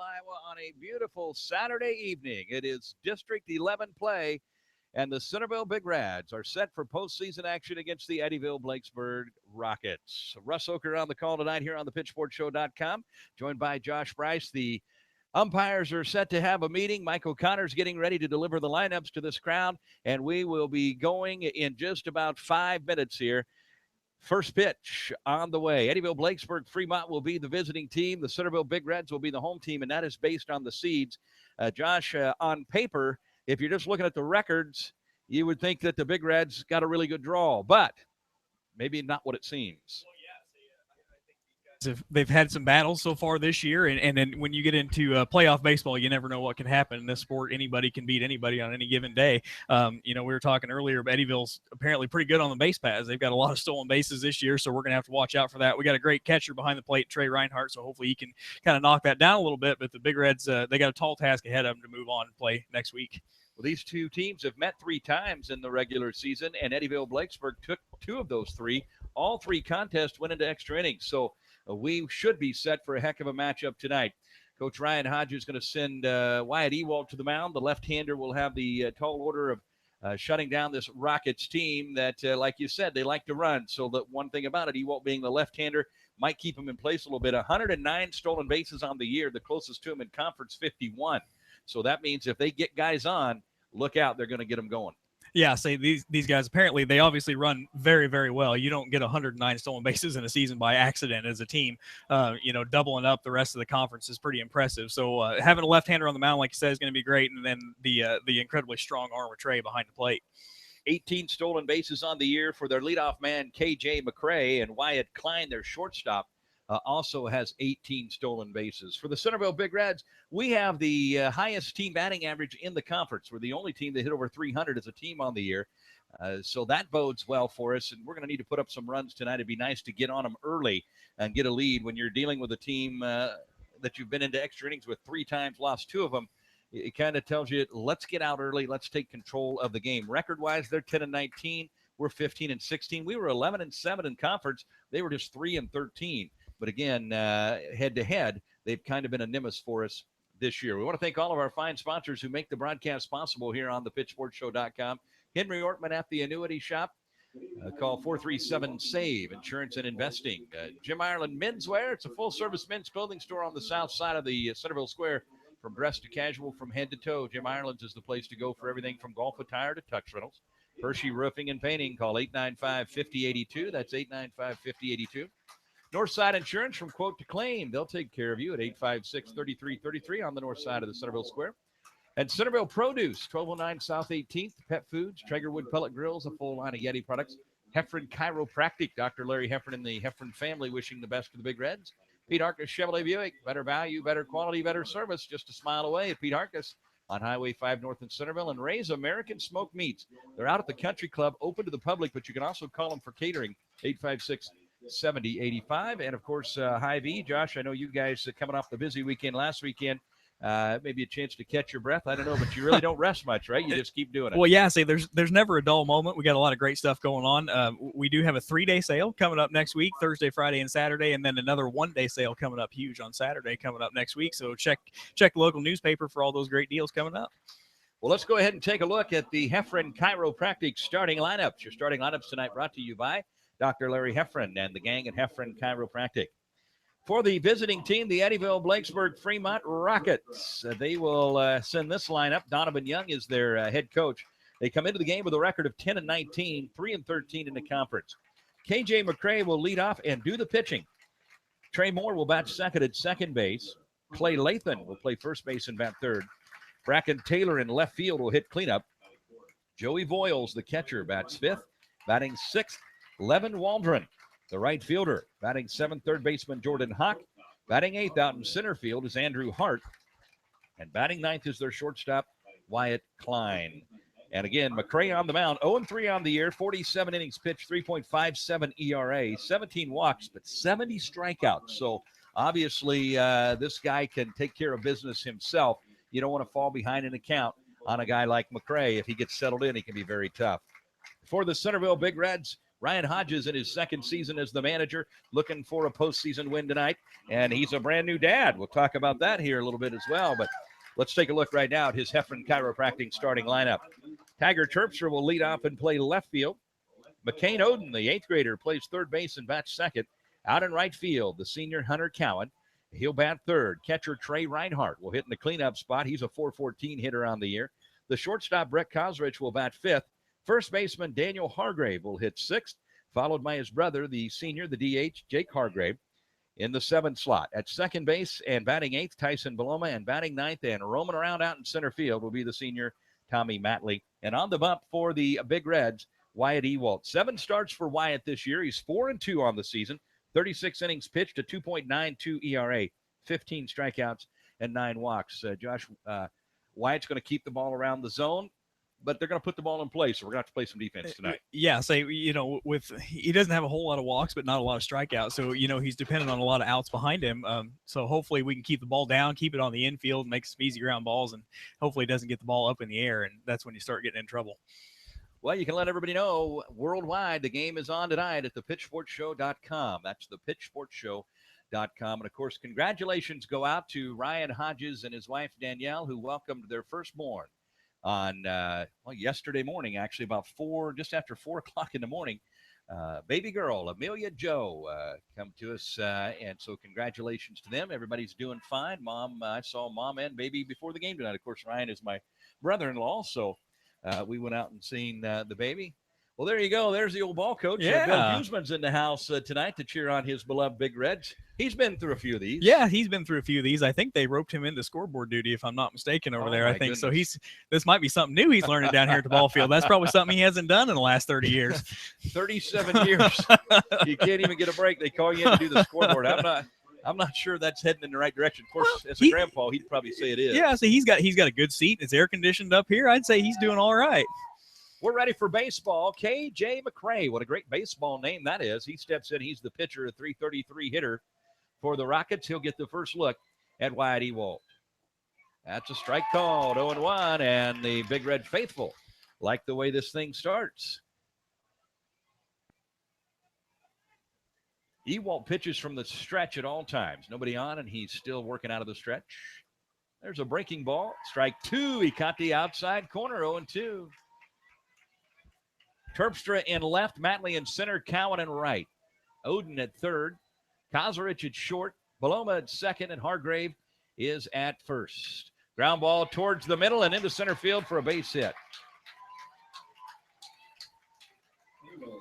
Iowa, on a beautiful Saturday evening. It is District 11 play, and the Centerville Big Reds are set for postseason action against the Eddyville-Blakesburg Rockets. Russ Oker on the call tonight here on the PitchforkShow.com, joined by Josh Bryce. The umpires are set to have a meeting. Mike O'Connor's getting ready to deliver the lineups to this crowd, and we will be going in just about 5 minutes here. First pitch on the way. Eddyville-Blakesburg-Fremont will be the visiting team. The Centerville Big Reds will be the home team, and that is based on the seeds. Josh, on paper, if you're just looking at the records, you would think that the Big Reds got a really good draw, but maybe not what it seems. They've had some battles so far this year, and then when you get into playoff baseball, you never know what can happen in this sport. Anybody can beat anybody on any given day. We were talking earlier, but Eddyville's apparently pretty good on the base paths. They've got a lot of stolen bases this year, so we're going to have to watch out for that. We got a great catcher behind the plate, Trey Reinhardt, so hopefully he can kind of knock that down a little bit, but the Big Reds, they got a tall task ahead of them to move on and play next week. Well, these two teams have met 3 times in the regular season, and Eddyville-Blakesburg took 2 of those 3. All 3 contests went into extra innings, so we should be set for a heck of a matchup tonight. Coach Ryan Hodges is going to send Wyatt Ewald to the mound. The left-hander will have the tall order of shutting down this Rockets team that, like you said, they like to run. So the one thing about it, Ewald being the left-hander, might keep him in place a little bit. 109 stolen bases on the year, the closest to him in conference, 51. So that means if they get guys on, look out, they're going to get them going. Yeah, say these guys, apparently they obviously run very, very well. You don't get 109 stolen bases in a season by accident as a team. Doubling up the rest of the conference is pretty impressive. So having a left-hander on the mound, like you said, is going to be great. And then the incredibly strong arm of Trey behind the plate. 18 stolen bases on the year for their leadoff man, K.J. McCray, and Wyatt Klein, their shortstop, also has 18 stolen bases. For the Centerville Big Reds, we have the highest team batting average in the conference. We're the only team that hit over 300 as a team on the year. So that bodes well for us, and we're going to need to put up some runs tonight. It'd be nice to get on them early and get a lead when you're dealing with a team that you've been into extra innings with 3 times, lost 2 of them. It kind of tells you, let's get out early. Let's take control of the game. Record-wise, they're 10-19. We're 15-16. We were 11-7 in conference. They were just 3-13. But again, head-to-head, they've kind of been a nemesis for us this year. We want to thank all of our fine sponsors who make the broadcast possible here on the PitchforkShow.com. Henry Ortman at the Annuity Shop. Call 437-SAVE, Insurance and Investing. Jim Ireland Menswear. It's a full-service men's clothing store on the south side of the Centerville Square. From dress to casual, from head to toe, Jim Ireland's is the place to go for everything from golf attire to tux rentals. Hershey Roofing and Painting. Call 895-5082. That's 895-5082. Northside Insurance, from quote to claim. They'll take care of you at 856-3333 on the north side of the Centerville Square. And Centerville Produce, 1209 South 18th. Pet Foods, Traegerwood Pellet Grills, a full line of Yeti products. Heffron Chiropractic, Dr. Larry Heffron and the Heffron family wishing the best to the Big Reds. Pete Arcus Chevrolet Buick, better value, better quality, better service, just a smile away at Pete Arcus on Highway 5 North in Centerville. And Ray's American Smoked Meats. They're out at the Country Club, open to the public, but you can also call them for catering, 856-7085. And of course, Hy-Vee. Josh, I know you guys coming off the busy weekend last weekend. Maybe a chance to catch your breath. I don't know, but you really don't rest much, right? You just keep doing it. Well, yeah, there's never a dull moment. We got a lot of great stuff going on. We do have a 3-day sale coming up next week, Thursday, Friday, and Saturday, and then another 1-day sale coming up huge on Saturday coming up next week. So check the local newspaper for all those great deals coming up. Well, let's go ahead and take a look at the Heffron Chiropractic starting lineups. Your starting lineups tonight brought to you by Dr. Larry Heffron and the gang at Heffron Chiropractic. For the visiting team, the Eddyville-Blakesburg-Fremont Rockets. They will send this lineup. Donovan Young is their head coach. They come into the game with a record of 10-19, 3-13 in the conference. K.J. McCray will lead off and do the pitching. Trey Moore will bat second at second base. Clay Lathan will play first base and bat third. Bracken Taylor in left field will hit cleanup. Joey Voiles, the catcher, bats fifth. Batting sixth, Levin Waldron, the right fielder. Batting seventh, third baseman Jordan Hawk. Batting eighth out in center field is Andrew Hart. And batting ninth is their shortstop, Wyatt Klein. And again, McCray on the mound, 0-3 on the year, 47 innings pitched, 3.57 ERA, 17 walks, but 70 strikeouts. So obviously this guy can take care of business himself. You don't want to fall behind an account on a guy like McCray. If he gets settled in, he can be very tough. For the Centerville Big Reds, Ryan Hodges in his second season as the manager, looking for a postseason win tonight, and he's a brand new dad. We'll talk about that here a little bit as well, but let's take a look right now at his Heffron Chiropractic starting lineup. Tiger Terpstra will lead off and play left field. McCain Oden, the 8th grader, plays third base and bats second. Out in right field, the senior Hunter Cowan. He'll bat third. Catcher Trey Reinhardt will hit in the cleanup spot. He's a .414 hitter on the year. The shortstop, Brett Kosrich, will bat fifth. First baseman Daniel Hargrave will hit sixth, followed by his brother, the senior, the DH, Jake Hargrave, in the 7th slot. At second base and batting 8th, Tyson Baloma, and batting 9th and roaming around out in center field will be the senior Tommy Matley. And on the bump for the Big Reds, Wyatt Ewald. 7 starts for Wyatt this year. He's 4-2 on the season. 36 innings pitched, a 2.92 ERA, 15 strikeouts, and 9 walks. Josh, Wyatt's going to keep the ball around the zone, but they're going to put the ball in play, so we're going to have to play some defense tonight. Yeah, he doesn't have a whole lot of walks, but not a lot of strikeouts. So, he's dependent on a lot of outs behind him. So hopefully we can keep the ball down, keep it on the infield, make some easy ground balls, and hopefully it doesn't get the ball up in the air, and that's when you start getting in trouble. Well, you can let everybody know worldwide the game is on tonight at thepitchforkshow.com. That's thepitchforkshow.com. And, of course, congratulations go out to Ryan Hodges and his wife, Danielle, who welcomed their firstborn on yesterday morning, actually about just after 4 o'clock in the morning. Baby girl, Amelia Joe, come to us. And so congratulations to them. Everybody's doing fine. I saw mom and baby before the game tonight. Of course, Ryan is my brother-in-law, so we went out and seen the baby. Well, there you go. There's the old ball coach. Yeah. Bill Huseman's in the house tonight to cheer on his beloved Big Reds. He's been through a few of these. Yeah, he's been through a few of these. I think they roped him into scoreboard duty, if I'm not mistaken, over there. I think goodness. So. This might be something new he's learning down here at the ball field. That's probably something he hasn't done in the last 30 years. 37 years. You can't even get a break. They call you in to do the scoreboard. I'm not sure that's heading in the right direction. Of course, as a grandpa, he'd probably say it is. Yeah, so he's got a good seat. It's air conditioned up here. I'd say he's doing all right. We're ready for baseball. KJ McCray, what a great baseball name that is. He steps in. He's the pitcher, a .333 hitter for the Rockets. He'll get the first look at Wyatt Ewald. That's a strike called, 0-1, and the Big Red faithful like the way this thing starts. Ewald pitches from the stretch at all times. Nobody on, and he's still working out of the stretch. There's a breaking ball. Strike 2. He caught the outside corner, 0-2. Terpstra in left, Matley in center, Cowan in right. Oden at third, Kosrich at short, Baloma at second, and Hargrave is at first. Ground ball towards the middle and into center field for a base hit.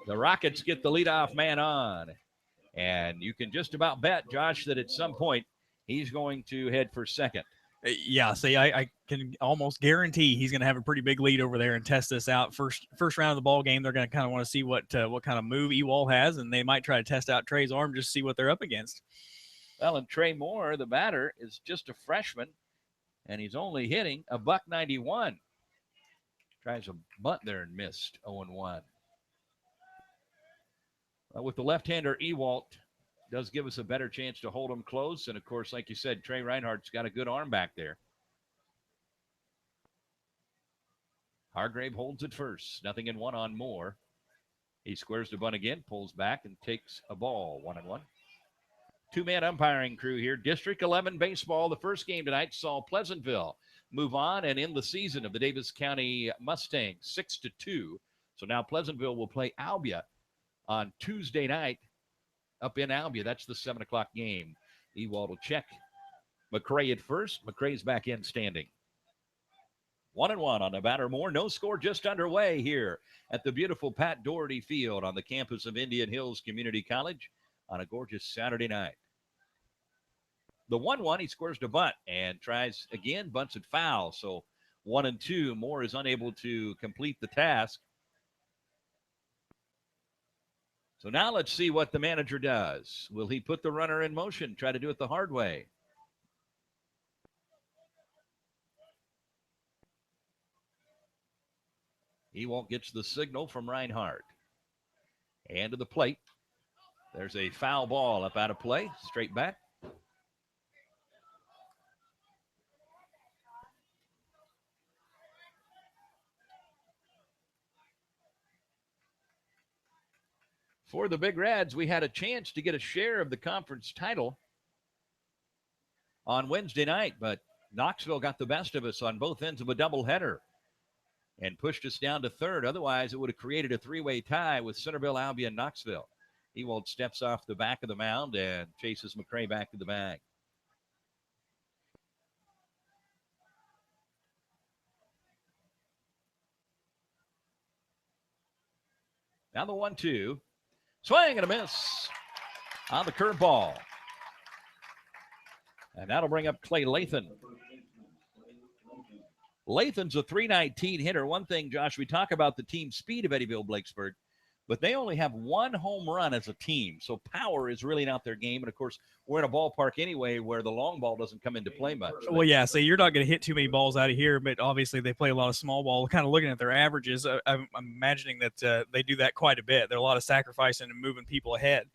The Rockets get the leadoff man on. And you can just about bet, Josh, that at some point he's going to head for second. Yeah, see, I can almost guarantee he's going to have a pretty big lead over there and test this out. First round of the ball game, they're going to kind of want to see what kind of move Ewald has, and they might try to test out Trey's arm just to see what they're up against. Well, and Trey Moore, the batter, is just a freshman, and he's only hitting a .191. Tries a bunt there and missed, 0-1. With the left-hander, Ewald does give us a better chance to hold him close. And, of course, like you said, Trey Reinhardt's got a good arm back there. Hargrave holds it first. 0-1 on Moore. He squares the bunt again, pulls back, and takes a ball, 1-1. Two-man umpiring crew here. District 11 baseball. The first game tonight saw Pleasantville move on and end the season of the Davis County Mustangs 6-2. So now Pleasantville will play Albia on Tuesday night up in Albia. That's the 7 o'clock game. Ewald will check McCray at first. McCray's back in standing. 1-1 on the batter. Moore. No score just underway here at the beautiful Pat Doherty Field on the campus of Indian Hills Community College on a gorgeous Saturday night. The 1-1, he squares to bunt and tries again, bunts it foul. So 1-2. Moore is unable to complete the task. So now let's see what the manager does. Will he put the runner in motion, try to do it the hard way? Ewald gets the signal from Reinhardt. And to the plate. There's a foul ball up out of play, straight back. For the Big Reds, we had a chance to get a share of the conference title on Wednesday night, but Knoxville got the best of us on both ends of a doubleheader and pushed us down to third. Otherwise, it would have created a three-way tie with Centerville, Albion, Knoxville. Ewald steps off the back of the mound and chases McCray back to the bag. Now the 1-2. Swing and a miss on the curveball. And that'll bring up Clay Lathan. Lathan's a .319 hitter. One thing, Josh, we talk about the team speed of Eddyville-Blakesburg, but they only have one home run as a team. So power is really not their game. And, of course, we're in a ballpark anyway where the long ball doesn't come into play much. Well, yeah, so you're not going to hit too many balls out of here, but obviously they play a lot of small ball. Kind of looking at their averages, I'm imagining that they do that quite a bit. There are a lot of sacrificing and moving people ahead.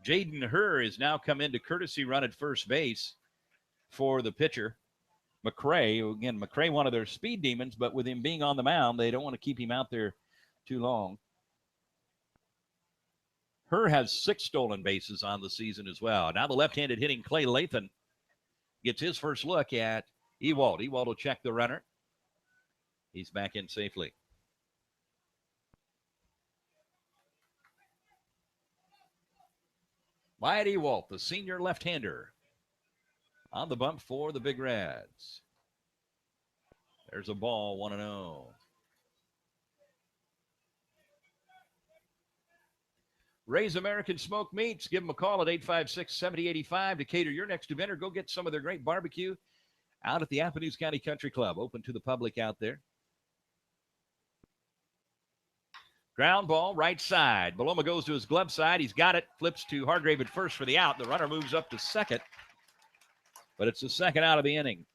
Jaden Herr has now come into courtesy run at first base for the pitcher, McCray. Again, McCray, one of their speed demons, but with him being on the mound, they don't want to keep him out there too long. Herr has 6 stolen bases on the season as well. Now the left-handed hitting Clay Lathan gets his first look at Ewald. Ewald will check the runner. He's back in safely. Wyatt Ewald, the senior left-hander, on the bump for the Big Reds. There's a ball, 1-0. Ray's American Smoked Meats. Give them a call at 856-7085 to cater your next event or go get some of their great barbecue out at the Appanoose County Country Club. Open to the public out there. Ground ball, right side. Baloma goes to his glove side. He's got it. Flips to Hargrave at first for the out. The runner moves up to second. But it's the second out of the inning.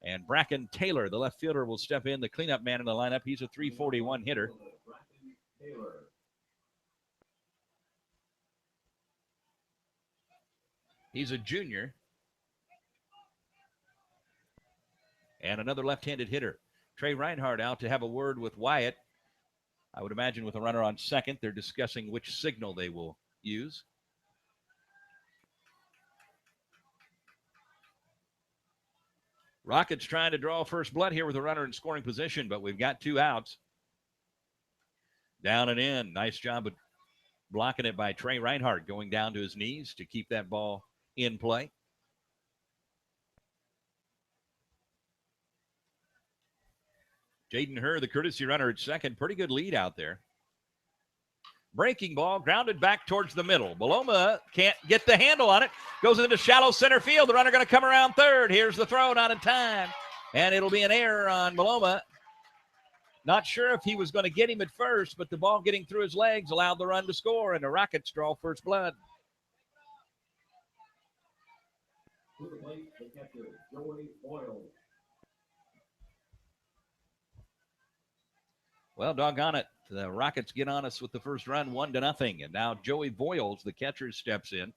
And Bracken Taylor, the left fielder, will step in, the cleanup man in the lineup. He's a .341 hitter. He's a junior. And another left-handed hitter. Trey Reinhardt out to have a word with Wyatt. I would imagine with a runner on second, they're discussing which signal they will use. Rockets trying to draw first blood here with a runner in scoring position, but we've got 2 outs. Down and in. Nice job of blocking it by Trey Reinhardt, going down to his knees to keep that ball in play. Jaden Herr, the courtesy runner at second. Pretty good lead out there. Breaking ball, grounded back towards the middle. Baloma can't get the handle on it. Goes into shallow center field. The runner going to come around third. Here's the throw, not in time. And it'll be an error on Baloma. Not sure if he was going to get him at first, but the ball getting through his legs allowed the run to score, and the Rockets draw first blood. Well, doggone it. The Rockets get on us with the first run, 1-0. And now Joey Boyles, the catcher, steps in.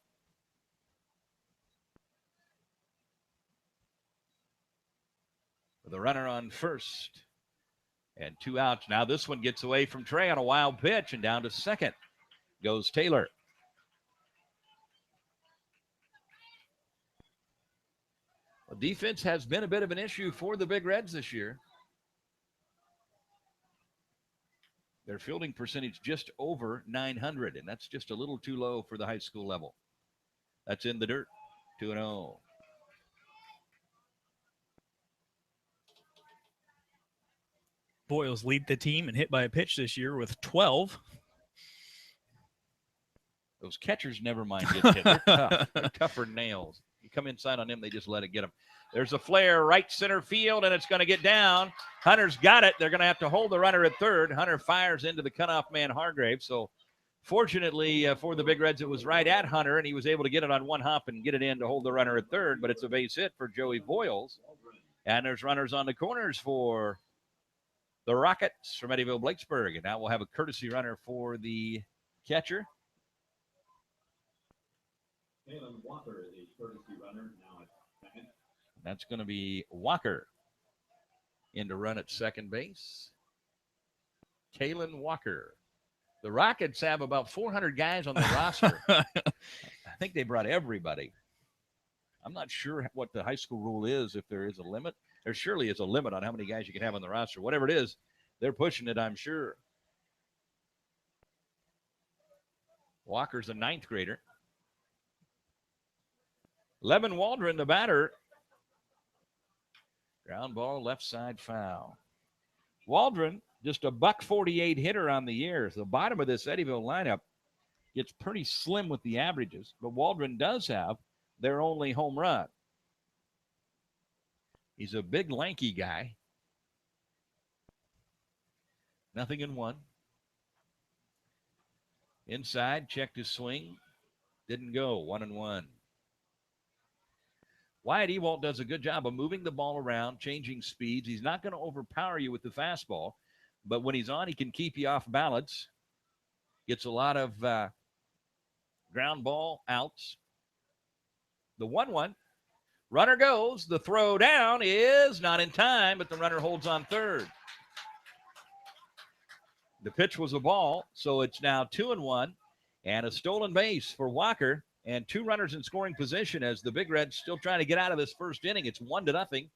With a runner on first. And 2 outs. Now this one gets away from Trey on a wild pitch, and down to second goes Taylor. Well, defense has been a bit of an issue for the Big Reds this year. Their fielding percentage just over 900, and that's just a little too low for the high school level. That's in the dirt, 2-0. Boyles lead the team and hit by a pitch this year with 12. Those catchers never mind getting hit. They're tough. They're tougher than nails. You come inside on them, they just let it get them. There's a flare right center field, and it's going to get down. Hunter's got it. They're going to have to hold the runner at third. Hunter fires into the cutoff man, Hargrave. So fortunately for the Big Reds, it was right at Hunter, and he was able to get it on one hop and get it in to hold the runner at third. But it's a base hit for Joey Boyles. And there's runners on the corners for the Rockets from Eddyville-Blakesburg. And now we'll have a courtesy runner for the catcher. Kalen Walker is a courtesy runner now at second. That's going to be Walker in to run at second base. Kalen Walker. The Rockets have about 400 guys on the roster. I think they brought everybody. I'm not sure what the high school rule is, if there is a limit. There surely is a limit on how many guys you can have on the roster. Whatever it is, they're pushing it, I'm sure. Walker's a 9th grader. Levin Waldron, the batter. Ground ball, left side foul. Waldron, just a .148 hitter on the year. So the bottom of this Eddyville lineup gets pretty slim with the averages, but Waldron does have their only home run. He's a big, lanky guy. 0-1. Inside, checked his swing. Didn't go. 1-1. Wyatt Ewalt does a good job of moving the ball around, changing speeds. He's not going to overpower you with the fastball, but when he's on, he can keep you off balance. Gets a lot of ground ball outs. The 1-1. Runner goes. The throw down is not in time, but the runner holds on third. The pitch was a ball, so it's now 2-1, and a stolen base for Walker, and 2 runners in scoring position as the Big Reds still trying to get out of this first inning. It's 1-0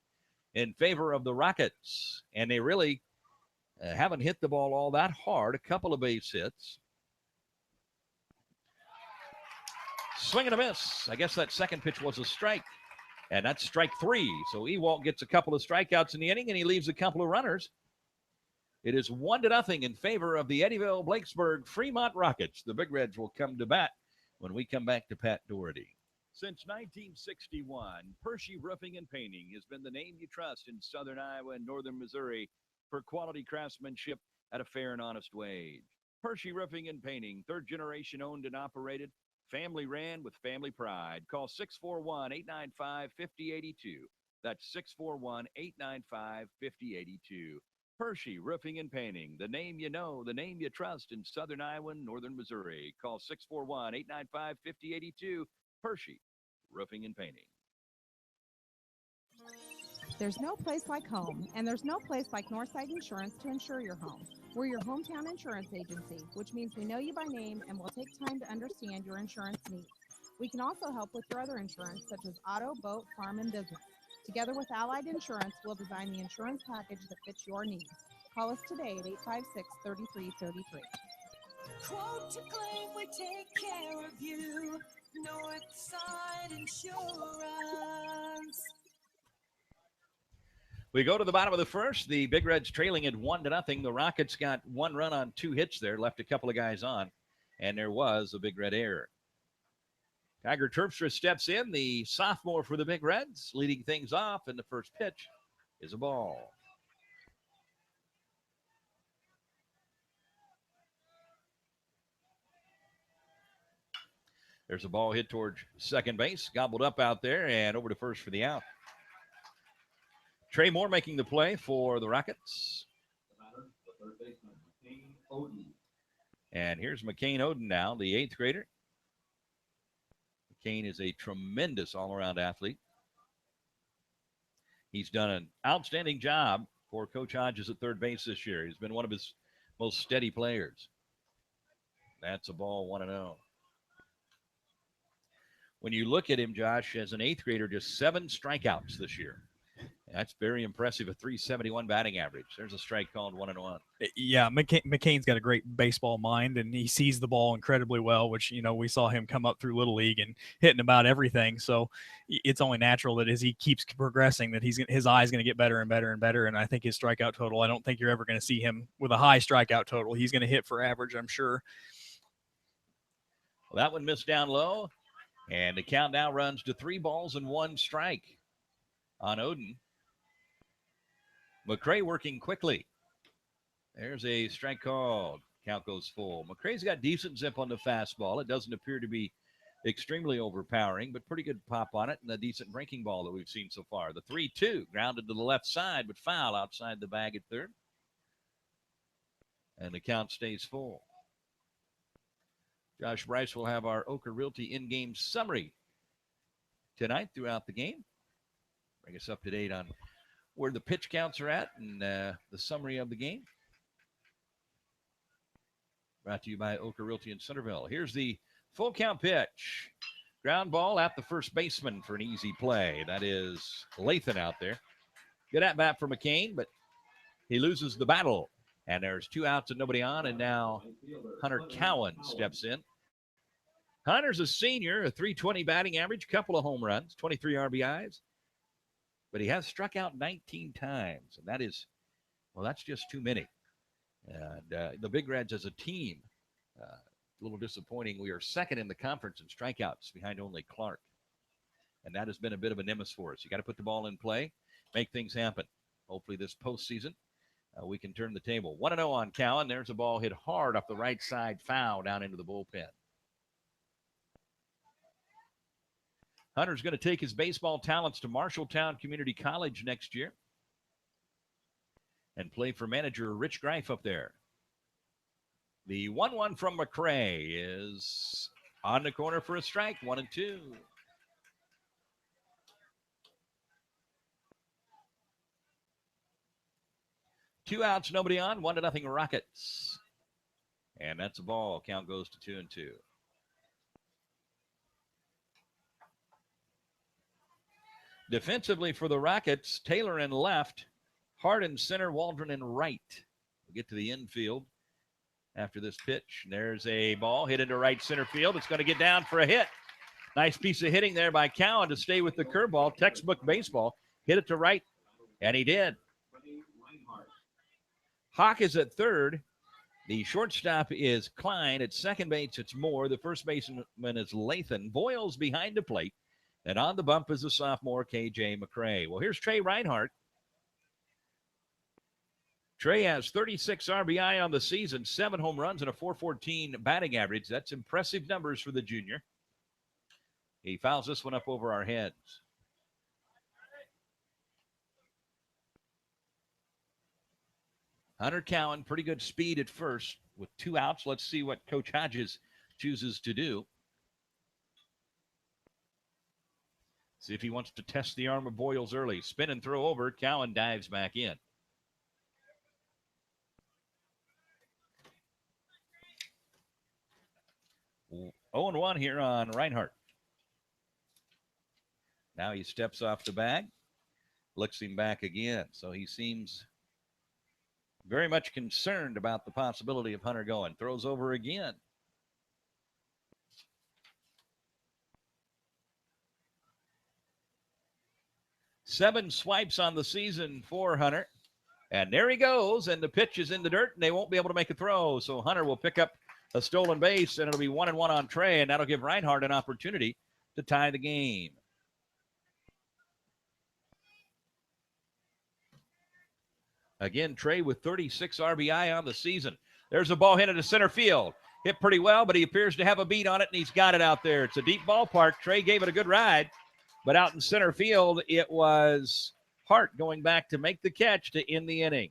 in favor of the Rockets, and they really haven't hit the ball all that hard. A couple of base hits. Swing and a miss. I guess that second pitch was a strike, and that's strike 3. So Ewalt gets a couple of strikeouts in the inning, and he leaves a couple of runners. It is 1-0 in favor of the Eddyville-Blakesburg-Fremont Rockets. The Big Reds will come to bat when we come back to Pat Doherty. Since 1961, Pershey Roofing and Painting has been the name you trust in southern Iowa and northern Missouri for quality craftsmanship at a fair and honest wage. Pershey Roofing and Painting, 3rd generation owned and operated, family ran with family pride. Call 641-895-5082. That's 641-895-5082. Pershey Roofing and Painting, the name you know, the name you trust in southern Iowa and northern Missouri. Call 641-895-5082. Pershey Roofing and Painting. There's no place like home, and there's no place like Northside Insurance to insure your home. We're your hometown insurance agency, which means we know you by name and will take time to understand your insurance needs. We can also help with your other insurance, such as auto, boat, farm, and business. Together with Allied Insurance, we'll design the insurance package that fits your needs. Call us today at 856-3333. Quote to claim, we take care of you. Northside Insurance. We go to the bottom of the first. The Big Reds trailing at 1-0. The Rockets got 1 run on 2 hits there, left a couple of guys on, and there was a Big Red error. Tiger Terpstra steps in, the sophomore for the Big Reds, leading things off, and the first pitch is a ball. There's a ball hit towards second base, gobbled up out there, and over to first for the out. Trey Moore making the play for the Rockets. The third baseman, McCain Oden. And here's McCain Oden now, the 8th grader. McCain is a tremendous all-around athlete. He's done an outstanding job for Coach Hodges at third base this year. He's been one of his most steady players. That's a ball, 1-0. When you look at him, Josh, as an 8th grader, just 7 strikeouts this year. That's very impressive, a .371 batting average. There's a strike called 1-1. Yeah, McCain's got a great baseball mind, and he sees the ball incredibly well, which, you know, we saw him come up through Little League and hitting about everything. So it's only natural that as he keeps progressing that his eye is going to get better and better and better. And I think his strikeout total, I don't think you're ever going to see him with a high strikeout total. He's going to hit for average, I'm sure. Well, that one missed down low, and the count now runs to 3 balls and 1 strike on Oden. McCray working quickly. There's a strike called. Count goes full. McCray's got decent zip on the fastball. It doesn't appear to be extremely overpowering, but pretty good pop on it and a decent breaking ball that we've seen so far. The 3-2 grounded to the left side, but foul outside the bag at third. And the count stays full. Josh Bryce will have our Oker Realty in-game summary tonight throughout the game. Bring us up to date on where the pitch counts are at and the summary of the game. Brought to you by Oka Realty in Centerville. Here's the full count pitch. Ground ball at the first baseman for an easy play. That is Lathan out there. Good at bat for McCain, but he loses the battle. And there's 2 outs and nobody on, and now Hunter Cowan steps in. Hunter's a senior, a .320 batting average, couple of home runs, 23 RBIs. But he has struck out 19 times, and that is, well, that's just too many. And the Big Reds as a team, a little disappointing. We are second in the conference in strikeouts behind only Clark. And that has been a bit of a nemesis for us. You got to put the ball in play, make things happen. Hopefully this postseason, we can turn the table. 1-0 on Cowan. There's a ball hit hard up the right side, foul down into the bullpen. Hunter's going to take his baseball talents to Marshalltown Community College next year and play for manager Rich Greif up there. The 1-1 from McCray is on the corner for a strike, 1-2. Two outs, nobody on, 1-0 Rockets. And that's a ball. Count goes to 2-2. Defensively for the Rockets, Taylor in left, Hart in center, Waldron in right. We'll get to the infield after this pitch. There's a ball hit into right center field. It's going to get down for a hit. Nice piece of hitting there by Cowan to stay with the curveball. Textbook baseball. Hit it to right, and he did. Hawk is at third. The shortstop is Klein. At second base, it's Moore. The first baseman is Lathan. Boyle's behind the plate. And on the bump is the sophomore, KJ McCray. Well, here's Trey Reinhardt. Trey has 36 RBI on the season, 7 home runs, and a .414 batting average. That's impressive numbers for the junior. He fouls this one up over our heads. Hunter Cowan, pretty good speed at first with 2 outs. Let's see what Coach Hodges chooses to do. See if he wants to test the arm of Boyles early. Spin and throw over. Cowan dives back in. Oh, 0-1 here on Reinhardt. Now he steps off the bag. Looks him back again. So he seems very much concerned about the possibility of Hunter going. Throws over again. Seven swipes on the season for Hunter. And there he goes, and the pitch is in the dirt, and they won't be able to make a throw. So Hunter will pick up a stolen base, and it'll be 1-1 on Trey, and that'll give Reinhardt an opportunity to tie the game. Again, Trey with 36 RBI on the season. There's a ball hit into center field. Hit pretty well, but he appears to have a beat on it, and he's got it out there. It's a deep ballpark. Trey gave it a good ride. But out in center field, it was Hart going back to make the catch to end the inning.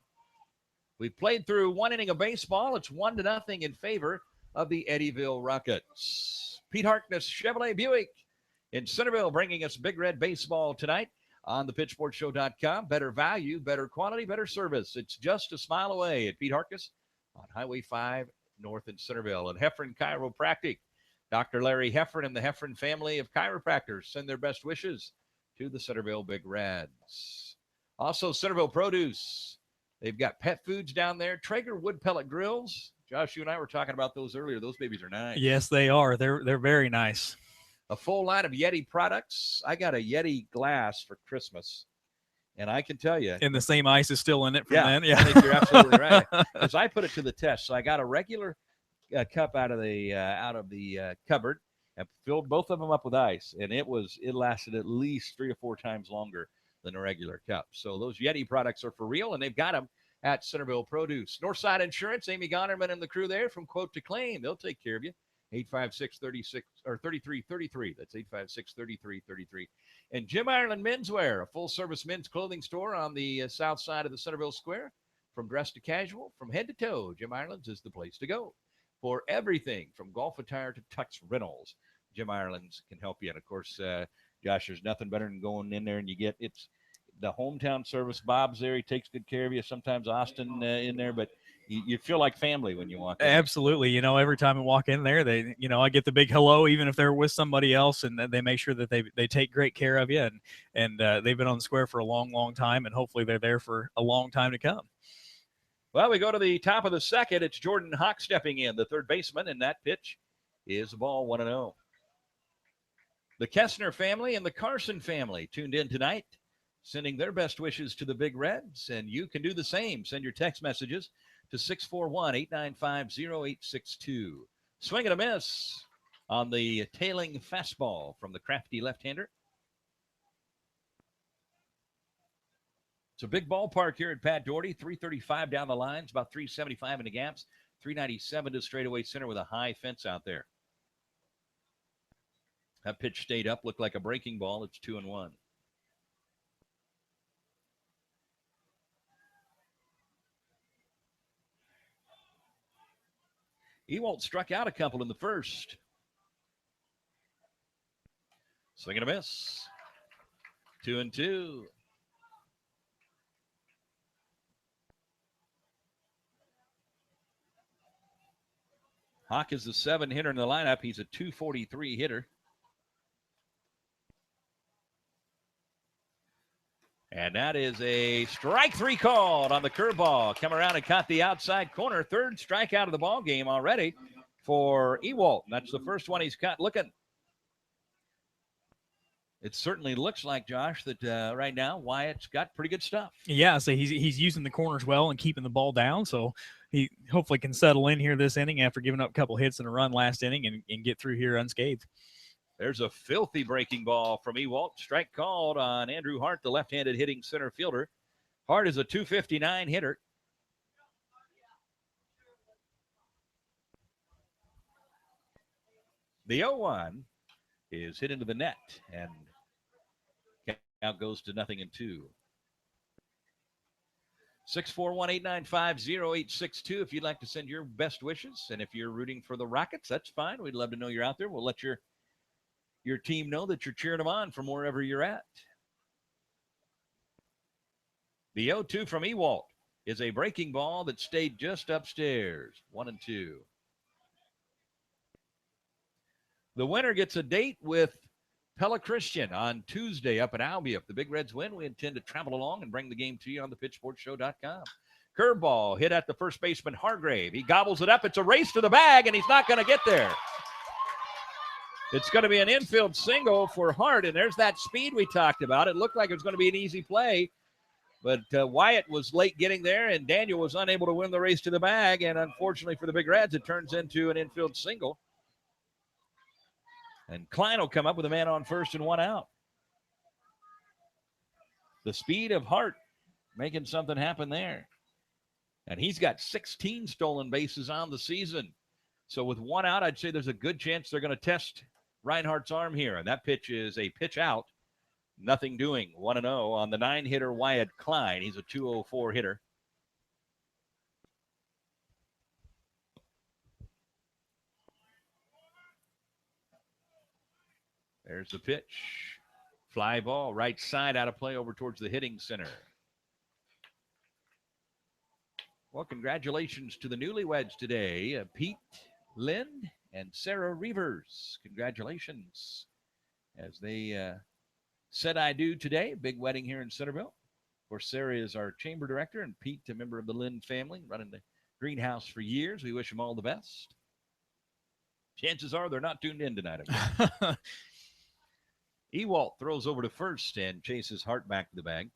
We played through 1 inning of baseball. It's 1-0 in favor of the Eddyville Rockets. Pete Harkness, Chevrolet Buick in Centerville, bringing us Big Red baseball tonight on thepitchforkshow.com. Better value, better quality, better service. It's just a smile away at Pete Harkness on Highway 5 north in Centerville. And Heffron Chiropractic. Dr. Larry Heffron and the Heffron family of chiropractors send their best wishes to the Centerville Big Reds. Also, Centerville Produce. They've got pet foods down there. Traeger wood pellet grills. Josh, you and I were talking about those earlier. Those babies are nice. Yes, they are. They're very nice. A full line of Yeti products. I got a Yeti glass for Christmas, and I can tell you. And the same ice is still in it from then. Yeah, I think you're absolutely right. Because I put it to the test. So I got a regular cup out of the cupboard and filled both of them up with ice, and it lasted at least 3 or 4 times longer than a regular cup. So those Yeti products are for real, and they've got them at Centerville Produce. Northside Insurance, Amy Gonerman and the crew there from quote to claim. They'll take care of you. 856-3333. That's 856-3333. And Jim Ireland Menswear, a full-service men's clothing store on the south side of the Centerville Square. From dress to casual, from head to toe, Jim Ireland's is the place to go. For everything from golf attire to tux rentals, Jim Ireland's can help you. And, of course, Josh, there's nothing better than going in there and you get it's the hometown service. Bob's there. He takes good care of you. Sometimes Austin in there. But You feel like family when you walk in. Absolutely. You know, every time I walk in there, I get the big hello, even if they're with somebody else, and they make sure that they take great care of you. And they've been on the square for a long, long time, and hopefully they're there for a long time to come. Well, we go to the top of the second. It's Jordan Hawk stepping in, the third baseman, and that pitch is a ball 1-0. The Kessner family and the Carson family tuned in tonight, sending their best wishes to the Big Reds, and you can do the same. Send your text messages to 641-895-0862. Swing and a miss on the tailing fastball from the crafty left-hander. It's a big ballpark here at Pat Doherty. 335 down the lines, about 375 in the gaps, 397 to straightaway center with a high fence out there. That pitch stayed up, looked like a breaking ball. It's 2-1. Ewald struck out a couple in the first. Swing and a miss. 2-2. Hawk is the 7 hitter in the lineup. He's a 243 hitter. And that is a strike 3 called on the curveball. Come around and caught the outside corner. Third strikeout of the ball game already for Ewald. That's the first one he's caught. Looking. It certainly looks like, Josh, that right now Wyatt's got pretty good stuff. Yeah, so he's using the corners well and keeping the ball down. So he hopefully can settle in here this inning after giving up a couple hits and a run last inning and get through here unscathed. There's a filthy breaking ball from Ewald. Strike called on Andrew Hart, the left-handed hitting center fielder. Hart is a 259 hitter. The 0-1 is hit into the net, and count goes to 0-2. 641-895-0862 if you'd like to send your best wishes. And if you're rooting for the Rockets, that's fine. We'd love to know you're out there. We'll let your team know that you're cheering them on from wherever you're at. The 0-2 from Ewald is a breaking ball that stayed just upstairs. 1-2. The winner gets a date with Pella Christian on Tuesday up at Albion. If the Big Reds win, we intend to travel along and bring the game to you on the pitchsportshow.com. Curveball hit at the first baseman, Hargrave. He gobbles it up. It's a race to the bag, and he's not going to get there. It's going to be an infield single for Hart, and there's that speed we talked about. It looked like it was going to be an easy play, but Wyatt was late getting there, and Daniel was unable to win the race to the bag, and unfortunately for the Big Reds, it turns into an infield single. And Klein will come up with a man on first and 1 out. The speed of Hart making something happen there. And he's got 16 stolen bases on the season. So with 1 out, I'd say there's a good chance they're going to test Reinhardt's arm here. And that pitch is a pitch out. Nothing doing. 1-0 on the 9-hitter Wyatt Klein. He's a 204 hitter. There's the pitch. Fly ball, right side, out of play over towards the hitting center. Well, congratulations to the newlyweds today, Pete Lind and Sarah Reavers. Congratulations as they said I do today. Big wedding here in Centerville. Of course, Sarah is our chamber director, and Pete, a member of the Lind family, running the greenhouse for years. We wish them all the best. Chances are they're not tuned in tonight. Ewald throws over to first and chases Hart back to the bag.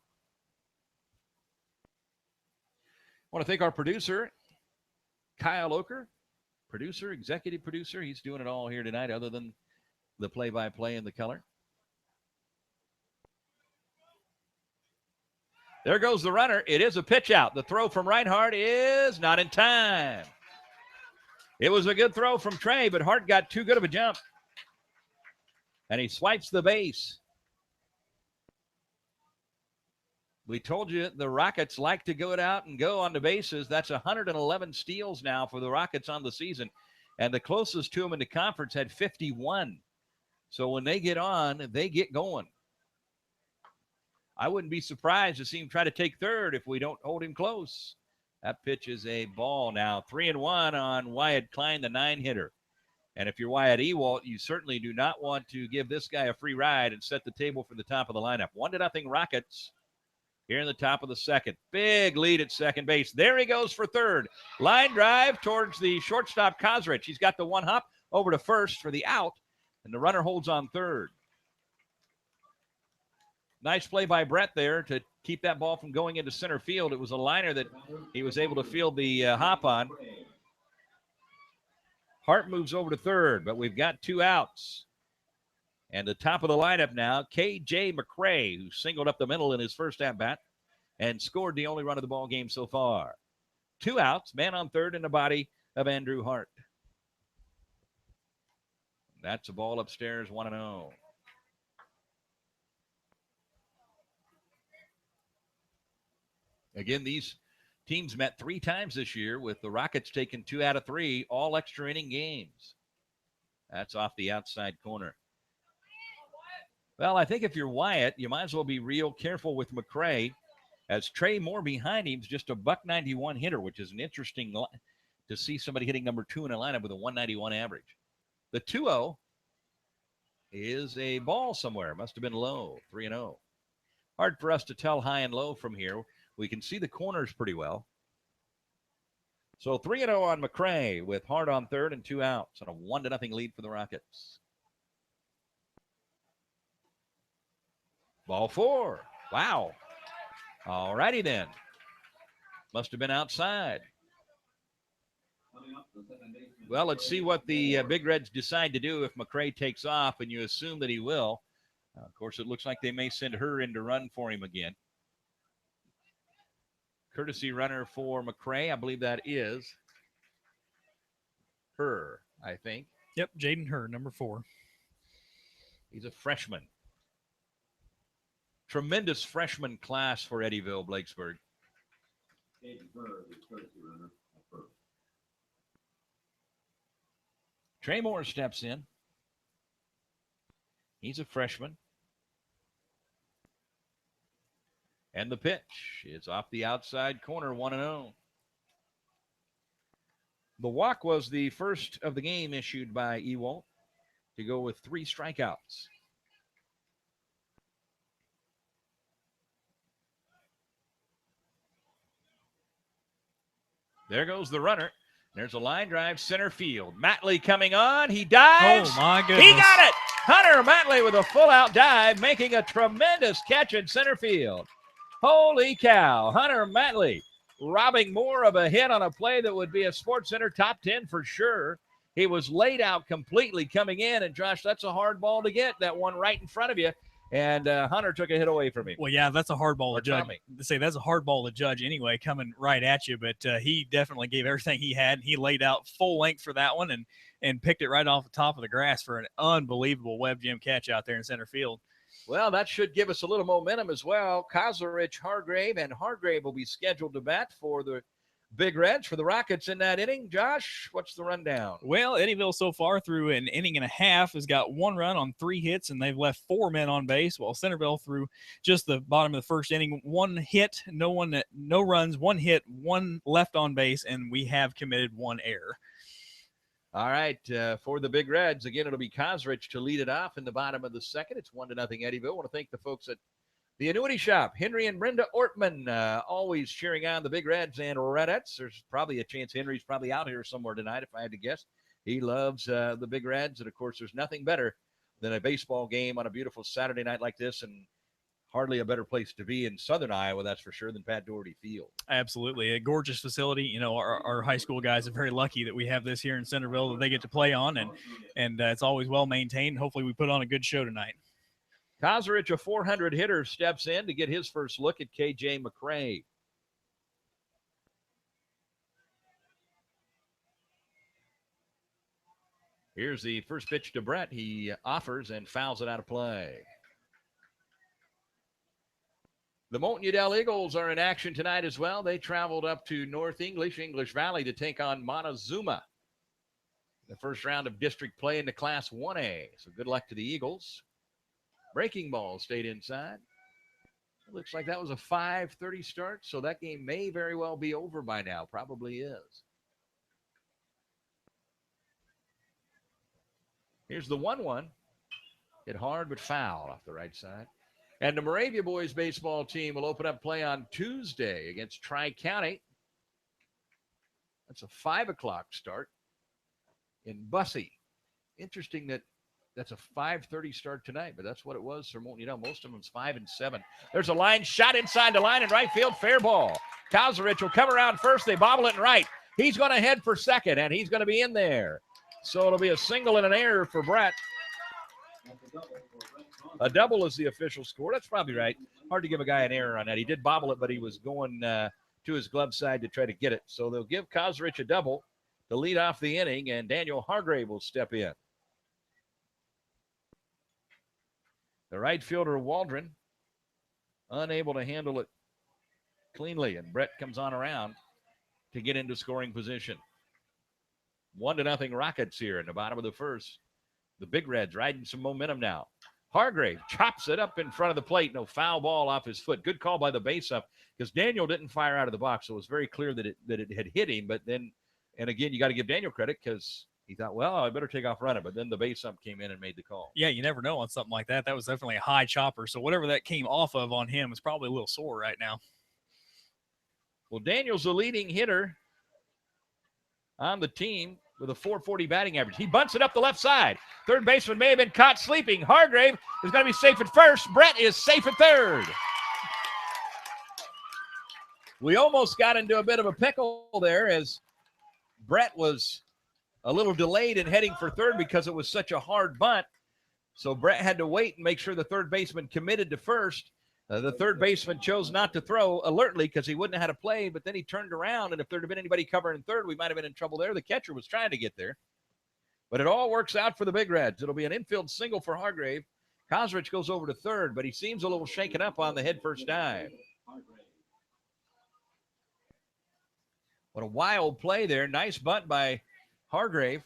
I want to thank our producer, Kyle Oker, producer, executive producer. He's doing it all here tonight other than the play-by-play and the color. There goes the runner. It is a pitch out. The throw from Reinhardt is not in time. It was a good throw from Trey, but Hart got too good of a jump. And he swipes the base. We told you the Rockets like to go out and go on the bases. That's 111 steals now for the Rockets on the season. And the closest to them in the conference had 51. So when they get on, they get going. I wouldn't be surprised to see him try to take third if we don't hold him close. That pitch is a ball now. 3-1 on Wyatt Klein, the 9-hitter. And if you're Wyatt Ewalt, you certainly do not want to give this guy a free ride and set the table for the top of the lineup. 1-0 Rockets here in the top of the second. Big lead at second base. There he goes for third. Line drive towards the shortstop, Kozrich. He's got the one hop over to first for the out, and the runner holds on third. Nice play by Brett there to keep that ball from going into center field. It was a liner that he was able to field the hop on. Hart moves over to third, but we've got 2 outs. And the top of the lineup now, K.J. McCray, who singled up the middle in his first at-bat and scored the only run of the ball game so far. 2 outs, man on third in the body of Andrew Hart. That's a ball upstairs, 1-0. Again, these teams met 3 times this year, with the Rockets taking 2 out of 3, all extra inning games. That's off the outside corner. Well, I think if you're Wyatt, you might as well be real careful with McCray, as Trey Moore behind him is just a .191 hitter, which is an interesting to see somebody hitting number 2 in a lineup with a 191 average. The 2-0 is a ball somewhere. Must have been low, 3-0. Hard for us to tell high and low from here. We can see the corners pretty well. So 3-0 on McCray with Hart on third and 2 outs, and a 1-0 lead for the Rockets. Ball 4. Wow. All righty then. Must have been outside. Well, let's see what the Big Reds decide to do if McCray takes off, and you assume that he will. Of course, it looks like they may send her in to run for him again. Courtesy runner for McCray, I believe that is her, I think. Yep, Jaden Hurd, number 4. He's a freshman. Tremendous freshman class for Eddyville-Blakesburg. Trey Moore steps in. He's a freshman. And the pitch is off the outside corner, 1-0. The walk was the first of the game issued by Ewalt to go with 3 strikeouts. There goes the runner. There's a line drive, center field. Matley coming on. He dives. Oh, my goodness. He got it. Hunter Matley with a full-out dive, making a tremendous catch in center field. Holy cow. Hunter Matley robbing Moore of a hit on a play that would be a SportsCenter top 10 for sure. He was laid out completely coming in, and Josh, that's a hard ball to get, that one right in front of you. And Hunter took a hit away from him. Well, yeah, that's a hard ball to judge. That's a hard ball to judge anyway, coming right at you. But he definitely gave everything he had. He laid out full length for that one and picked it right off the top of the grass for an unbelievable Web Gym catch out there in center field. Well, that should give us a little momentum as well. Kozarich, Hargrave, and Hargrave will be scheduled to bat for the Big Reds for the Rockets in that inning. Josh, what's the rundown? Well, Eddyville so far through an inning and a half has got 1 run on 3 hits, and they've left 4 men on base, while Centerville through just the bottom of the first inning, 1 hit, no runs, 1 hit, 1 left on base, and we have committed 1 error. All right, for the Big Reds, again, it'll be Kozrich to lead it off in the bottom of the second. It's 1-0 Eddyville. I want to thank the folks at the Annuity Shop, Henry and Brenda Ortman, always cheering on the Big Reds and Redettes. There's probably a chance Henry's probably out here somewhere tonight, if I had to guess. He loves the Big Reds, and, of course, there's nothing better than a baseball game on a beautiful Saturday night like this, and hardly a better place to be in southern Iowa, that's for sure, than Pat Doherty Field. Absolutely. A gorgeous facility. You know, our high school guys are very lucky that we have this here in Centerville that they get to play on, and it's always well maintained. Hopefully we put on a good show tonight. Kozarich, a 400 hitter, steps in to get his first look at K.J. McCray. Here's the first pitch to Brett. He offers and fouls it out of play. The Moulton Udell Eagles are in action tonight as well. They traveled up to North English Valley to take on Montezuma. The first round of district play in the Class 1A. So good luck to the Eagles. Breaking ball stayed inside. Looks like that was a 5:30 start, so that game may very well be over by now. Probably is. Here's the 1-1. Hit hard but foul off the right side. And the Moravia boys baseball team will open up play on Tuesday against Tri-County. That's a 5 o'clock start in Bussey. Interesting that that's a 5:30 start tonight, but that's what it was for most of them's 5 and 7. There's a line shot inside the line in right field, fair ball. Kazarich will come around first. They bobble it in right. He's going to head for second, and he's going to be in there. So it'll be a single and an error for Brett. A double is the official score. That's probably right. Hard to give a guy an error on that. He did bobble it, but he was going to his glove side to try to get it. So they'll give Kazarich a double to lead off the inning, and Daniel Hargrave will step in. The right fielder, Waldron, unable to handle it cleanly, and Brett comes on around to get into scoring position. 1-0 Rockets here in the bottom of the first. The Big Reds riding some momentum now. Hargrave chops it up in front of the plate. No foul ball off his foot. Good call by the base up because Daniel didn't fire out of the box, so it was very clear that it had hit him. But then, and again, you got to give Daniel credit because he thought, well, I better take off running. But then the base up came in and made the call. Yeah, you never know on something like that. That was definitely a high chopper. So whatever that came off of on him is probably a little sore right now. Well, Daniel's the leading hitter on the team with a .440 batting average. He bunts it up the left side. Third baseman may have been caught sleeping. Hargrave is going to be safe at first. Brett is safe at third. We almost got into a bit of a pickle there as Brett was a little delayed in heading for third because it was such a hard bunt. So Brett had to wait and make sure the third baseman committed to first. The third baseman chose not to throw alertly because he wouldn't have had to play, but then he turned around, and if there had been anybody covering third, we might have been in trouble there. The catcher was trying to get there. But it all works out for the Big Reds. It'll be an infield single for Hargrave. Kosrich goes over to third, but he seems a little shaken up on the head first dive. What a wild play there. Nice bunt by Hargrave.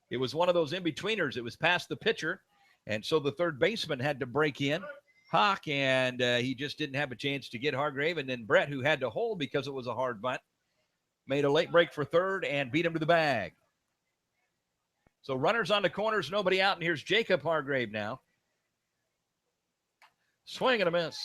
It was one of those in-betweeners. It was past the pitcher. And so the third baseman had to break in, Hawk, and he just didn't have a chance to get Hargrave. And then Brett, who had to hold because it was a hard bunt, made a late break for third and beat him to the bag. So runners on the corners, nobody out, and here's Jacob Hargrave now. Swing and a miss.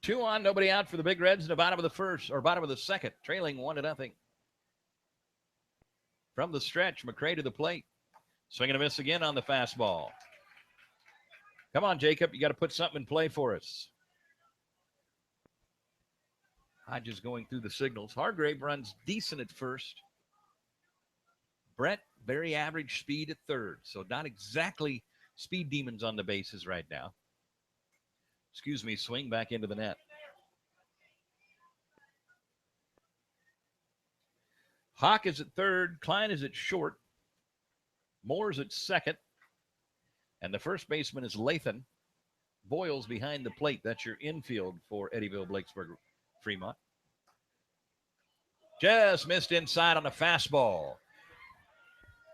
Two on, nobody out for the Big Reds in the bottom of the first, or bottom of the second, trailing 1-0. From the stretch, McCray to the plate. Swing and a miss again on the fastball. Come on, Jacob. You got to put something in play for us. Hodges going through the signals. Hargrave runs decent at first. Brett, very average speed at third. So not exactly speed demons on the bases right now. Excuse me, swing back into the net. Hawk is at third. Klein is at short. Moore's at second. And the first baseman is Lathan. Boyle's behind the plate. That's your infield for Eddyville-Blakesburg-Fremont. Just missed inside on a fastball.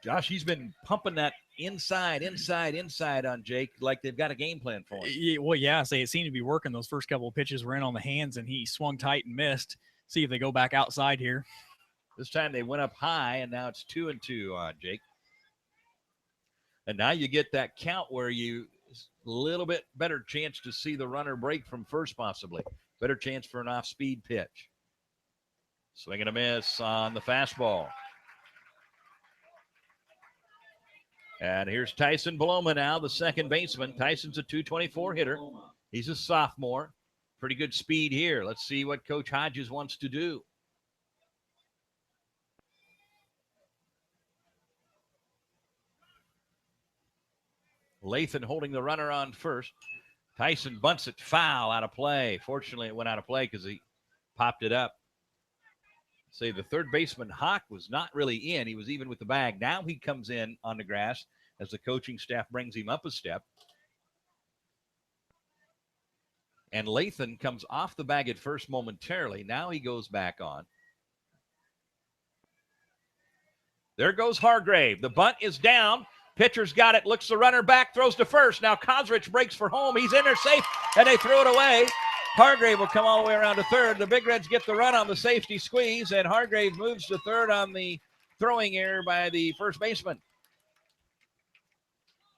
Josh, he's been pumping that inside on Jake like they've got a game plan for him. Well, yeah, it seemed to be working. Those first couple of pitches were in on the hands, and he swung tight and missed. See if they go back outside here. This time they went up high, and now it's 2-2 on Jake. And now you get that count where you a little bit better chance to see the runner break from first possibly. Better chance for an off-speed pitch. Swing and a miss on the fastball. And here's Tyson Bloma now, the second baseman. Tyson's a .224 hitter. He's a sophomore. Pretty good speed here. Let's see what Coach Hodges wants to do. Lathan holding the runner on first. Tyson bunts it foul, out of play. Fortunately, it went out of play because he popped it up. Say the third baseman, Hawk, was not really in. He was even with the bag. Now he comes in on the grass as the coaching staff brings him up a step. And Lathan comes off the bag at first momentarily. Now he goes back on. There goes Hargrave. The bunt is down. Pitcher's got it, looks the runner back, throws to first. Now Kosrich breaks for home. He's in there safe, and they throw it away. Hargrave will come all the way around to third. The Big Reds get the run on the safety squeeze, and Hargrave moves to third on the throwing error by the first baseman.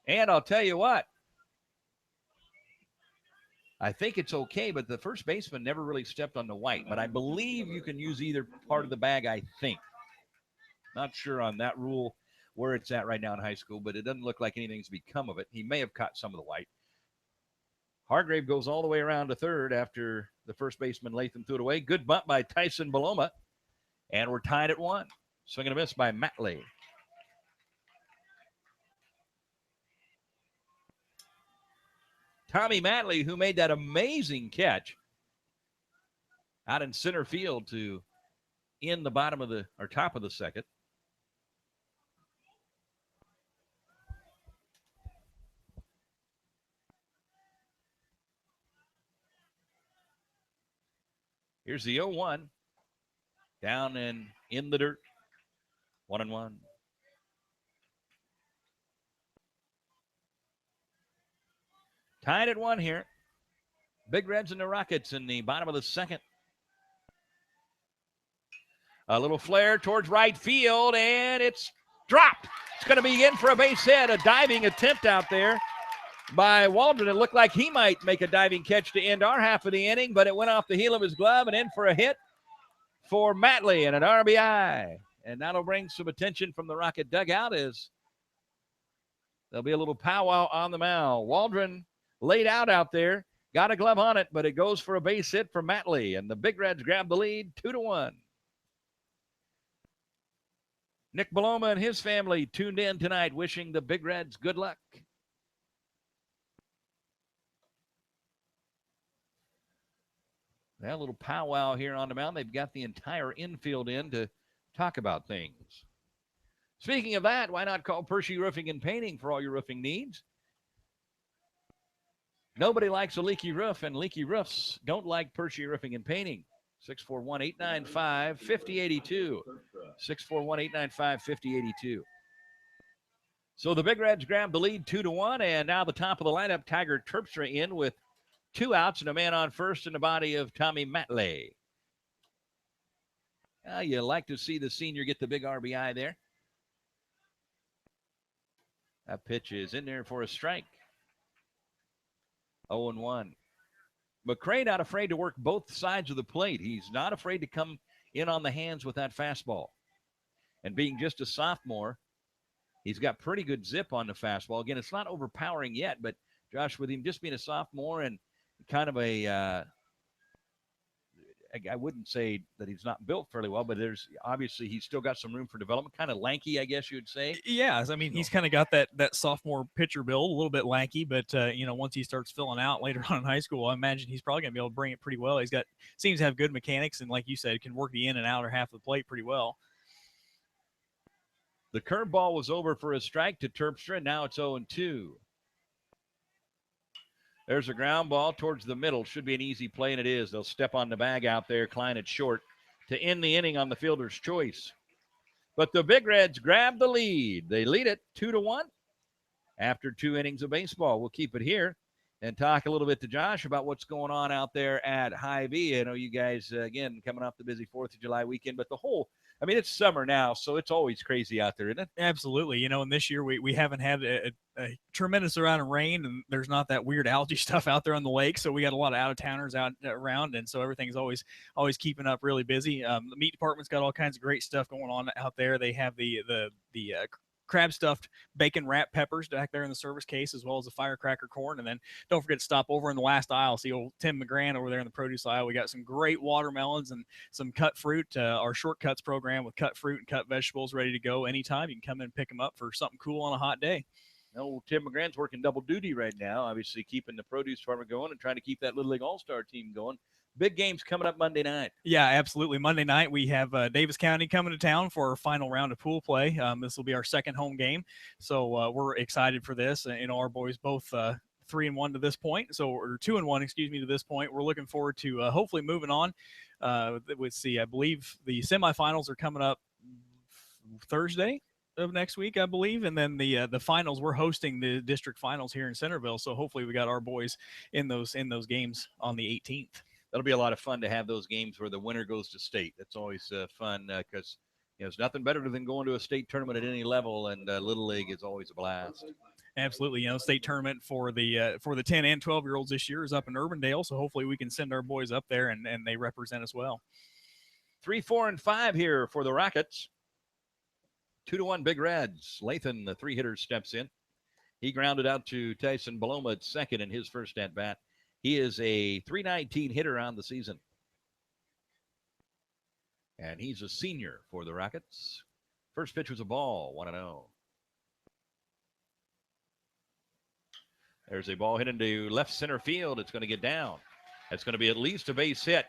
And I'll tell you what, I think it's okay, but the first baseman never really stepped on the white. But I believe you can use either part of the bag, I think. Not sure on that rule where it's at right now in high school, but it doesn't look like anything's become of it. He may have caught some of the white. Hargrave goes all the way around to third after the first baseman Latham threw it away. Good bunt by Tyson Baloma. And we're tied at 1. Swing and a miss by Matley. Tommy Matley, who made that amazing catch out in center field to end the bottom of the, or top of the second. Here's the 0-1. Down and in the dirt. 1-1. Tied at 1 here. Big Reds and the Rockets in the bottom of the second. A little flare towards right field, and it's dropped. It's going to be in for a base hit. A diving attempt out there by Waldron. It looked like he might make a diving catch to end our half of the inning, but it went off the heel of his glove and in for a hit for Matley and an RBI. And that'll bring some attention from the Rocket dugout as there'll be a little powwow on the mound. Waldron laid out there, got a glove on it, but it goes for a base hit for Matley, and the Big Reds grab the lead 2-1. Nick Baloma and his family tuned in tonight, wishing the Big Reds good luck. That little powwow here on the mound. They've got the entire infield in to talk about things. Speaking of that, why not call Pershey Roofing and Painting for all your roofing needs? Nobody likes a leaky roof, and leaky roofs don't like Pershey Roofing and Painting. 641-895-5082. 641-895-5082. So the Big Reds grab the lead 2-1, and now the top of the lineup, Tiger Terpstra in with 2 outs and a man on first in the body of Tommy Matley. You like to see the senior get the big RBI there. That pitch is in there for a strike. 0-1. McCray not afraid to work both sides of the plate. He's not afraid to come in on the hands with that fastball. And being just a sophomore, he's got pretty good zip on the fastball. Again, it's not overpowering yet, but Josh, with him just being a sophomore and kind of a, I wouldn't say that he's not built fairly well, but there's obviously he's still got some room for development. Kind of lanky, I guess you'd say. Yeah, I mean, he's kind of got that sophomore pitcher build, a little bit lanky, but once he starts filling out later on in high school, I imagine he's probably going to be able to bring it pretty well. Seems to have good mechanics, and like you said, can work the in and outer half of the plate pretty well. The curveball was over for a strike to Terpstra, and now it's 0-2. There's a ground ball towards the middle. Should be an easy play, and it is. They'll step on the bag out there, Klein it short to end the inning on the fielder's choice. But the Big Reds grab the lead. They lead it 2-1 after 2 innings of baseball. We'll keep it here and talk a little bit to Josh about what's going on out there at Hy-Vee. I know you guys, again, coming off the busy 4th of July weekend, but it's summer now, so it's always crazy out there, isn't it? Absolutely. And this year we haven't had a tremendous amount of rain, and there's not that weird algae stuff out there on the lake. So we got a lot of out-of-towners out around, and so everything's always keeping up really busy. The meat department's got all kinds of great stuff going on out there. They have the crab stuffed bacon wrap peppers back there in the service case, as well as the firecracker corn. And then don't forget to stop over in the last aisle. See old Tim McGran over there in the produce aisle. We got some great watermelons and some cut fruit, our shortcuts program with cut fruit and cut vegetables ready to go anytime. You can come in and pick them up for something cool on a hot day. No, Tim McGran's working double duty right now, obviously keeping the produce department going and trying to keep that Little League All-Star team going. Big games coming up Monday night. Yeah, absolutely. Monday night, we have Davis County coming to town for our final round of pool play. This will be our second home game. So we're excited for this. Our boys both 3-1 to this point. Or 2-1, to this point. We're looking forward to hopefully moving on. I believe the semifinals are coming up Thursday. of next week, I believe, and then the finals. We're hosting the district finals here in Centerville, so hopefully we got our boys in those games on the 18th. That'll be a lot of fun to have those games where the winner goes to state. That's always fun because there's nothing better than going to a state tournament at any level, and Little League is always a blast. Absolutely. State tournament for the 10 and 12-year-olds this year is up in Urbandale, so hopefully we can send our boys up there and they represent us well. 3, 4, and 5 here for the Rockets. 2-1 Big Reds. Lathan, the 3-hitter, steps in. He grounded out to Tyson Baloma at second in his first at-bat. He is a .319 hitter on the season. And he's a senior for the Rockets. First pitch was a ball, 1-0. There's a ball hit into left center field. It's going to get down. It's going to be at least a base hit.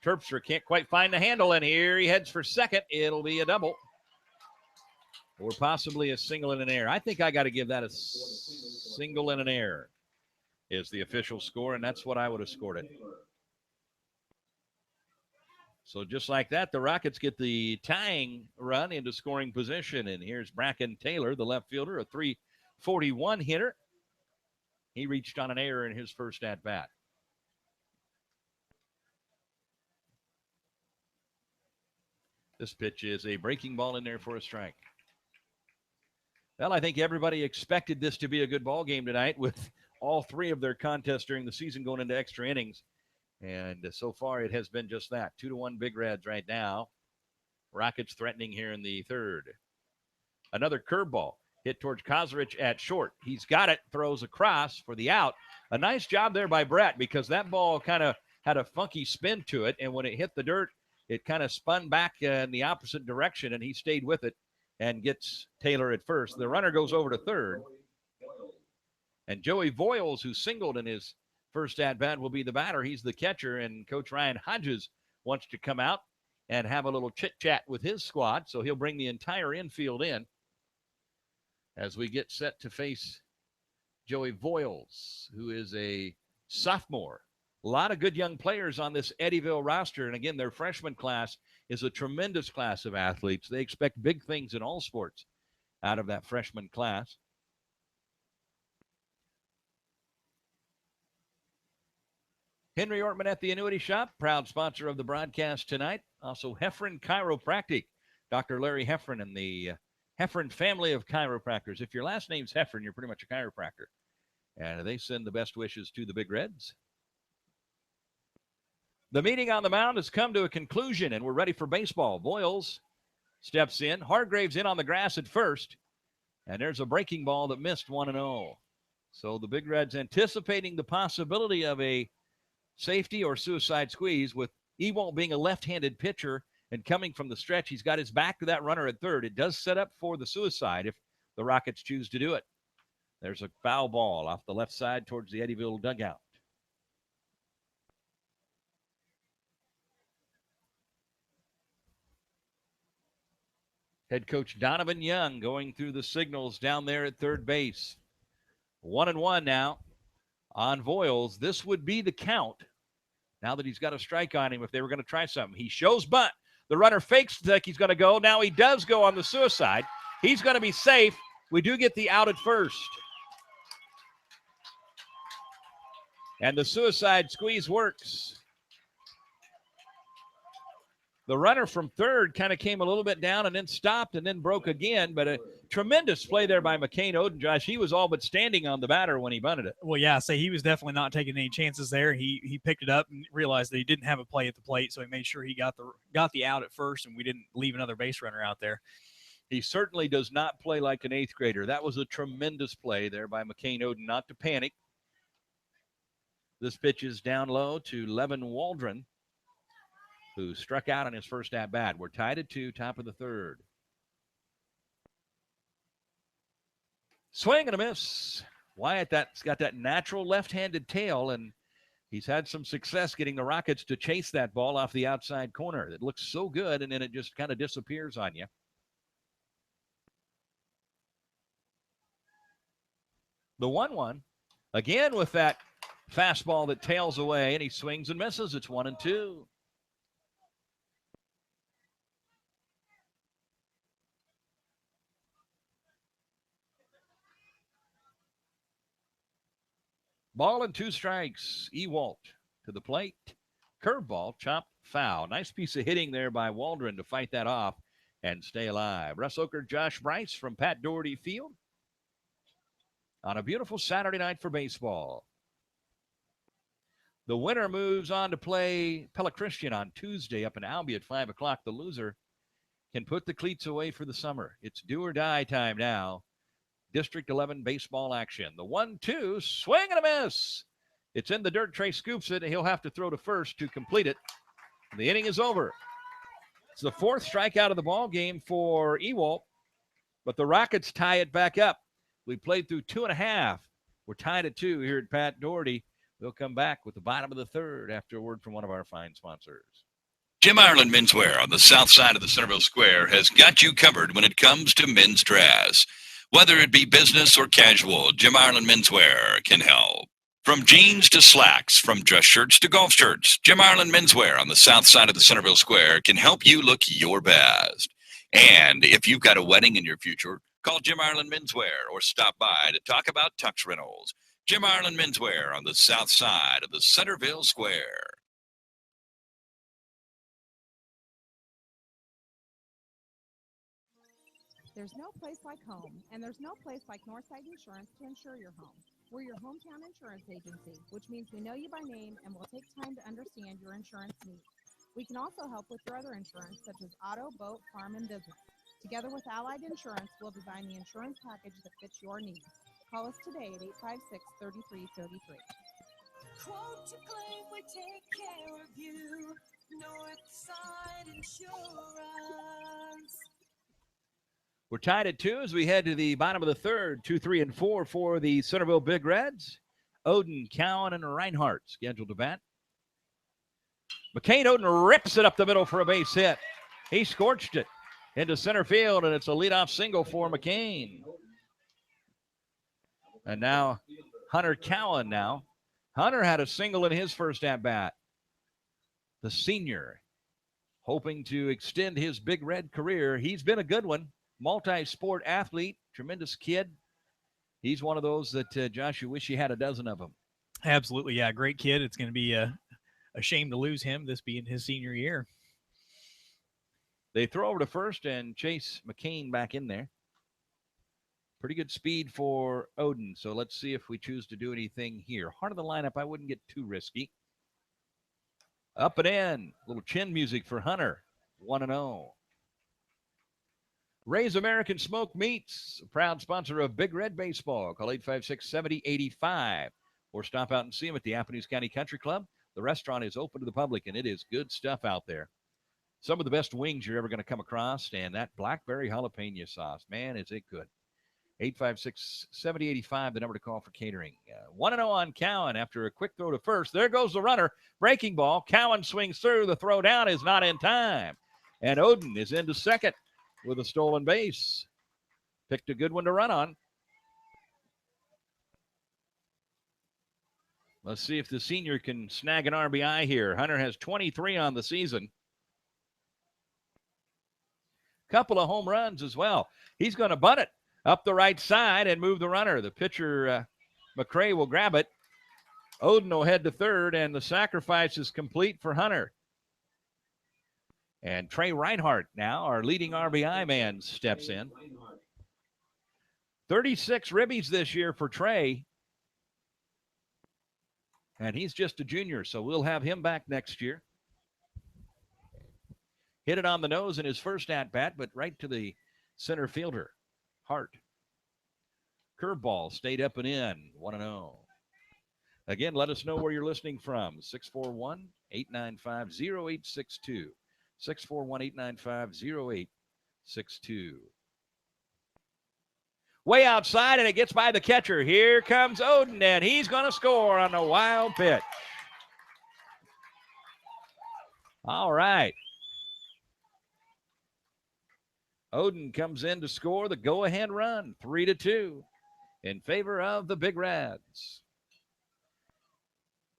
Terpstra can't quite find the handle, and here he heads for second. It'll be a double. Or possibly a single and an error. I think I got to give that a single and an error is the official score, and that's what I would have scored it. So just like that, the Rockets get the tying run into scoring position, and here's Bracken Taylor, the left fielder, a .341 hitter. He reached on an error in his first at-bat. This pitch is a breaking ball in there for a strike. Well, I think everybody expected this to be a good ball game tonight with all three of their contests during the season going into extra innings. And so far it has been just that. 2-1 Big Reds right now. Rockets threatening here in the third. Another curveball hit towards Kozarich at short. He's got it, throws across for the out. A nice job there by Brett because that ball kind of had a funky spin to it. And when it hit the dirt, it kind of spun back in the opposite direction, and he stayed with it and gets Taylor at first. The runner goes over to third. And Joey Voiles, who singled in his first at-bat, will be the batter. He's the catcher, and Coach Ryan Hodges wants to come out and have a little chit-chat with his squad, so he'll bring the entire infield in as we get set to face Joey Voiles, who is a sophomore. A lot of good young players on this Eddyville roster, and again, their freshman class is a tremendous class of athletes. They expect big things in all sports out of that freshman class. Henry Ortman at the Annuity Shop, proud sponsor of the broadcast tonight. Also, Heffron Chiropractic, Dr. Larry Heffron and the Heffron family of chiropractors. If your last name's Heffron, you're pretty much a chiropractor. And they send the best wishes to the Big Reds. The meeting on the mound has come to a conclusion, and we're ready for baseball. Voiles steps in. Hargraves in on the grass at first. And there's a breaking ball that missed 1-0. So the Big Reds anticipating the possibility of a safety or suicide squeeze with Ewald being a left-handed pitcher and coming from the stretch. He's got his back to that runner at third. It does set up for the suicide if the Rockets choose to do it. There's a foul ball off the left side towards the Eddyville dugout. Head coach Donovan Young going through the signals down there at third base. 1-1 now on Voiles. This would be the count now that he's got a strike on him if they were going to try something. He shows bunt. The runner fakes like he's going to go. Now he does go on the suicide. He's going to be safe. We do get the out at first. And the suicide squeeze works. The runner from third kind of came a little bit down and then stopped and then broke again, but a tremendous play there by McCain Odenjosh. He was all but standing on the batter when he bunted it. Well, yeah, he was definitely not taking any chances there. He picked it up and realized that he didn't have a play at the plate, so he made sure he got the out at first, and we didn't leave another base runner out there. He certainly does not play like an eighth grader. That was a tremendous play there by McCain Oden, not to panic. This pitch is down low to Levin Waldron, who struck out on his first at-bat. We're tied at 2, top of the third. Swing and a miss. Wyatt, that's got that natural left-handed tail, and he's had some success getting the Rockets to chase that ball off the outside corner. It looks so good, and then it just kind of disappears on you. The 1-1, again with that fastball that tails away, and he swings and misses. It's 1-2. Ball and 2 strikes. Ewalt to the plate. Curveball, chop, foul. Nice piece of hitting there by Waldron to fight that off and stay alive. Russ Oker, Josh Bryce from Pat Doherty Field on a beautiful Saturday night for baseball. The winner moves on to play Pella Christian on Tuesday up in Albi at 5 o'clock. The loser can put the cleats away for the summer. It's do or die time now. District 11 baseball action. The 1-2, swing and a miss. It's in the dirt. Trey scoops it, and he'll have to throw to first to complete it. The inning is over. It's the 4th strikeout of the ball game for Ewalt, but the Rockets tie it back up. We played through 2.5. We're tied at 2 here at Pat Doherty. We'll come back with the bottom of the 3rd after a word from one of our fine sponsors. Jim Ireland Menswear on the south side of the Centerville Square has got you covered when it comes to men's dress. Whether it be business or casual, Jim Ireland Menswear can help. From jeans to slacks, from dress shirts to golf shirts, Jim Ireland Menswear on the south side of the Centerville Square can help you look your best. And if you've got a wedding in your future, call Jim Ireland Menswear or stop by to talk about tux rentals. Jim Ireland Menswear on the south side of the Centerville Square. There's no place like home, and there's no place like Northside Insurance to insure your home. We're your hometown insurance agency, which means we know you by name and will take time to understand your insurance needs. We can also help with your other insurance, such as auto, boat, farm, and business. Together with Allied Insurance, we'll design the insurance package that fits your needs. Call us today at 856-3333. Quote to claim, we take care of you. Northside Insurance. We're tied at 2 as we head to the bottom of the 3rd. 2, 3, and 4 for the Centerville Big Reds. Oden, Cowan, and Reinhardt scheduled to bat. McCain Oden rips it up the middle for a base hit. He scorched it into center field, and it's a leadoff single for McCain. And now Hunter Cowan now. Hunter had a single in his first at-bat. The senior hoping to extend his Big Red career. He's been a good one. Multi-sport athlete, tremendous kid. He's one of those that, Josh, you wish you had a dozen of them. Absolutely, yeah, great kid. It's going to be a shame to lose him, this being his senior year. They throw over to first and chase McCain back in there. Pretty good speed for Oden, so let's see if we choose to do anything here. Heart of the lineup, I wouldn't get too risky. Up and in, little chin music for Hunter, 1-0. Ray's American Smoked Meats, a proud sponsor of Big Red Baseball. Call 856-7085 or stop out and see them at the Appanese County Country Club. The restaurant is open to the public, and it is good stuff out there. Some of the best wings you're ever going to come across, and that blackberry jalapeno sauce, man, is it good. 856-7085, the number to call for catering. 1-0 on Cowan after a quick throw to first. There goes the runner. Breaking ball. Cowan swings through. The throw down is not in time. And Oden is into second with a stolen base. Picked a good one to run on. Let's see if the senior can snag an RBI here. Hunter has 23 on the season. Couple of home runs as well. He's going to bunt it up the right side and move the runner. The pitcher, McCray, will grab it. Oden will head to third, and the sacrifice is complete for Hunter. And Trey Reinhardt now, our leading RBI man, steps in. 36 ribbies this year for Trey. And he's just a junior, so we'll have him back next year. Hit it on the nose in his first at-bat, but right to the center fielder, Hart. Curveball stayed up and in, 1-0. Again, let us know where you're listening from, 641-895-0862. 641-895-0862. Way outside, and it gets by the catcher. Here comes Oden, and he's going to score on a wild pitch. All right. Oden comes in to score the go-ahead run, 3-2, in favor of the Big Reds.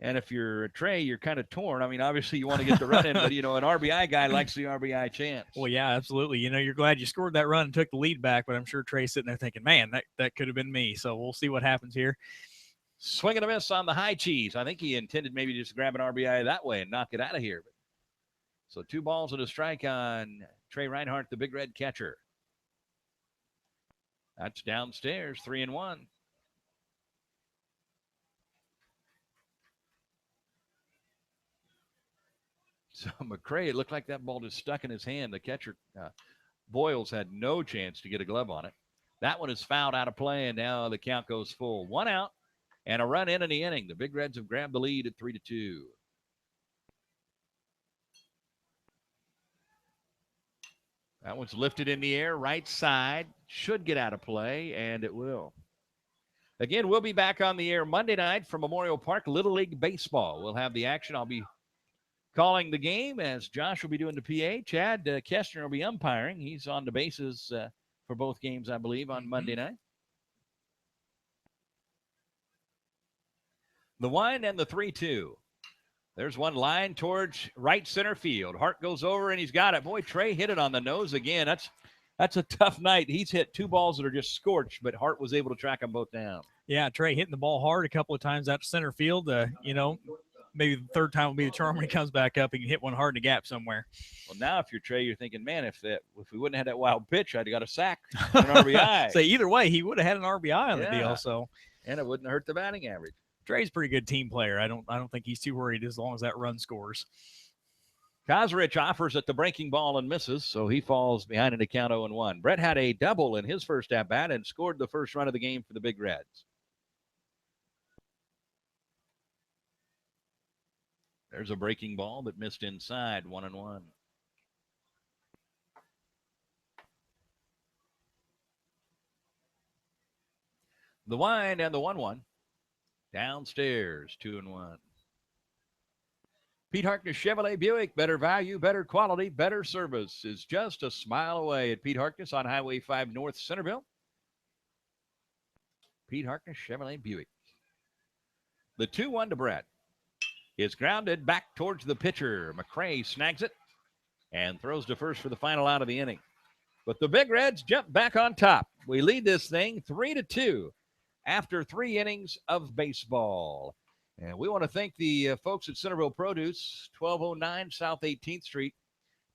And if you're a Trey, you're kind of torn. I mean, obviously you want to get the run in, but, an RBI guy likes the RBI chance. Well, yeah, absolutely. You're glad you scored that run and took the lead back, but I'm sure Trey's sitting there thinking, man, that could have been me. So we'll see what happens here. Swing and a miss on the high cheese. I think he intended maybe just grab an RBI that way and knock it out of here. So 2 balls and a strike on Trey Reinhardt, the Big Red catcher. That's downstairs, 3-1. So McCray, it looked like that ball just stuck in his hand. The catcher, Boyles, had no chance to get a glove on it. That one is fouled out of play, and now the count goes full. 1 out and a run in the inning. The Big Reds have grabbed the lead at 3-2. That one's lifted in the air, right side. Should get out of play, and it will. Again, we'll be back on the air Monday night from Memorial Park, Little League Baseball. We'll have the action. I'll be calling the game as Josh will be doing the PA. Chad Kestner will be umpiring. He's on the bases for both games, I believe, on Monday night. The 1 and the 3-2. There's one line towards right center field. Hart goes over, and he's got it. Boy, Trey hit it on the nose again. That's a tough night. He's hit 2 balls that are just scorched, but Hart was able to track them both down. Yeah, Trey hitting the ball hard a couple of times out to center field. Maybe the third time will be the charm when he comes back up. He can hit one hard in the gap somewhere. Well, now if you're Trey, you're thinking, man, if we wouldn't have had that wild pitch, I'd have got a sack, an RBI. So either way, he would have had an RBI on the deal. So, and it wouldn't have hurt the batting average. Trey's a pretty good team player. I don't think he's too worried as long as that run scores. Kosrich offers at the breaking ball and misses, so he falls behind in the count 0-1. Brett had a double in his first at-bat and scored the first run of the game for the Big Reds. There's a breaking ball that missed inside, 1-1. The wind and the 1-1. Downstairs, 2-1. Pete Harkness Chevrolet Buick, better value, better quality, better service is just a smile away at Pete Harkness on Highway 5 North, Centerville. Pete Harkness Chevrolet Buick. The 2-1 to Brett is grounded back towards the pitcher. McCray snags it and throws to first for the final out of the inning. But the Big Reds jump back on top. We lead this thing 3-2 after 3 innings of baseball. And we want to thank the folks at Centerville Produce, 1209 South 18th Street,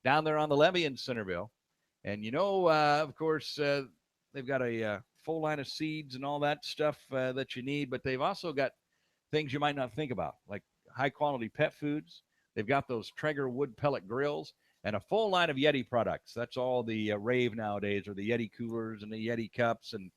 down there on the levee in Centerville. And, of course, they've got a full line of seeds and all that stuff that you need, but they've also got things you might not think about, like high-quality pet foods. They've got those Traeger wood pellet grills and a full line of Yeti products. That's all the rave nowadays, are the Yeti coolers and the Yeti cups, and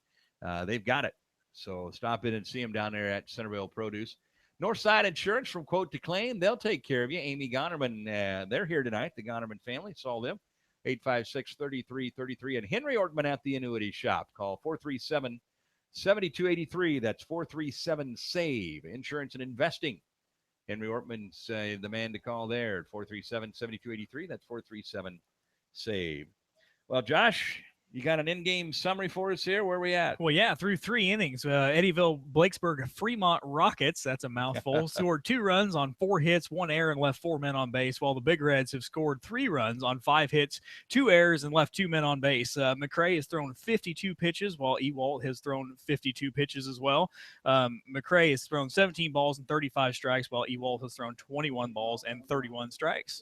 they've got it. So stop in and see them down there at Centerville Produce. Northside Insurance, from quote to claim, they'll take care of you. Amy Gonerman, they're here tonight. The Gonerman family, saw them. 856-3333. And Henry Ortman at the Annuity Shop. Call 437-7283. That's 437-SAVE. Insurance and investing. Henry Ortman's the man to call there at 437-7283. That's 437-SAVE. Well, Josh, you got an in-game summary for us here? Where are we at? Well, yeah, through 3 innings, Eddyville-Blakesburg-Fremont Rockets, that's a mouthful, scored 2 runs on 4 hits, 1 error, and left 4 men on base, while the Big Reds have scored 3 runs on 5 hits, 2 errors, and left 2 men on base. McCray has thrown 52 pitches, while Ewalt has thrown 52 pitches as well. McCray has thrown 17 balls and 35 strikes, while Ewalt has thrown 21 balls and 31 strikes.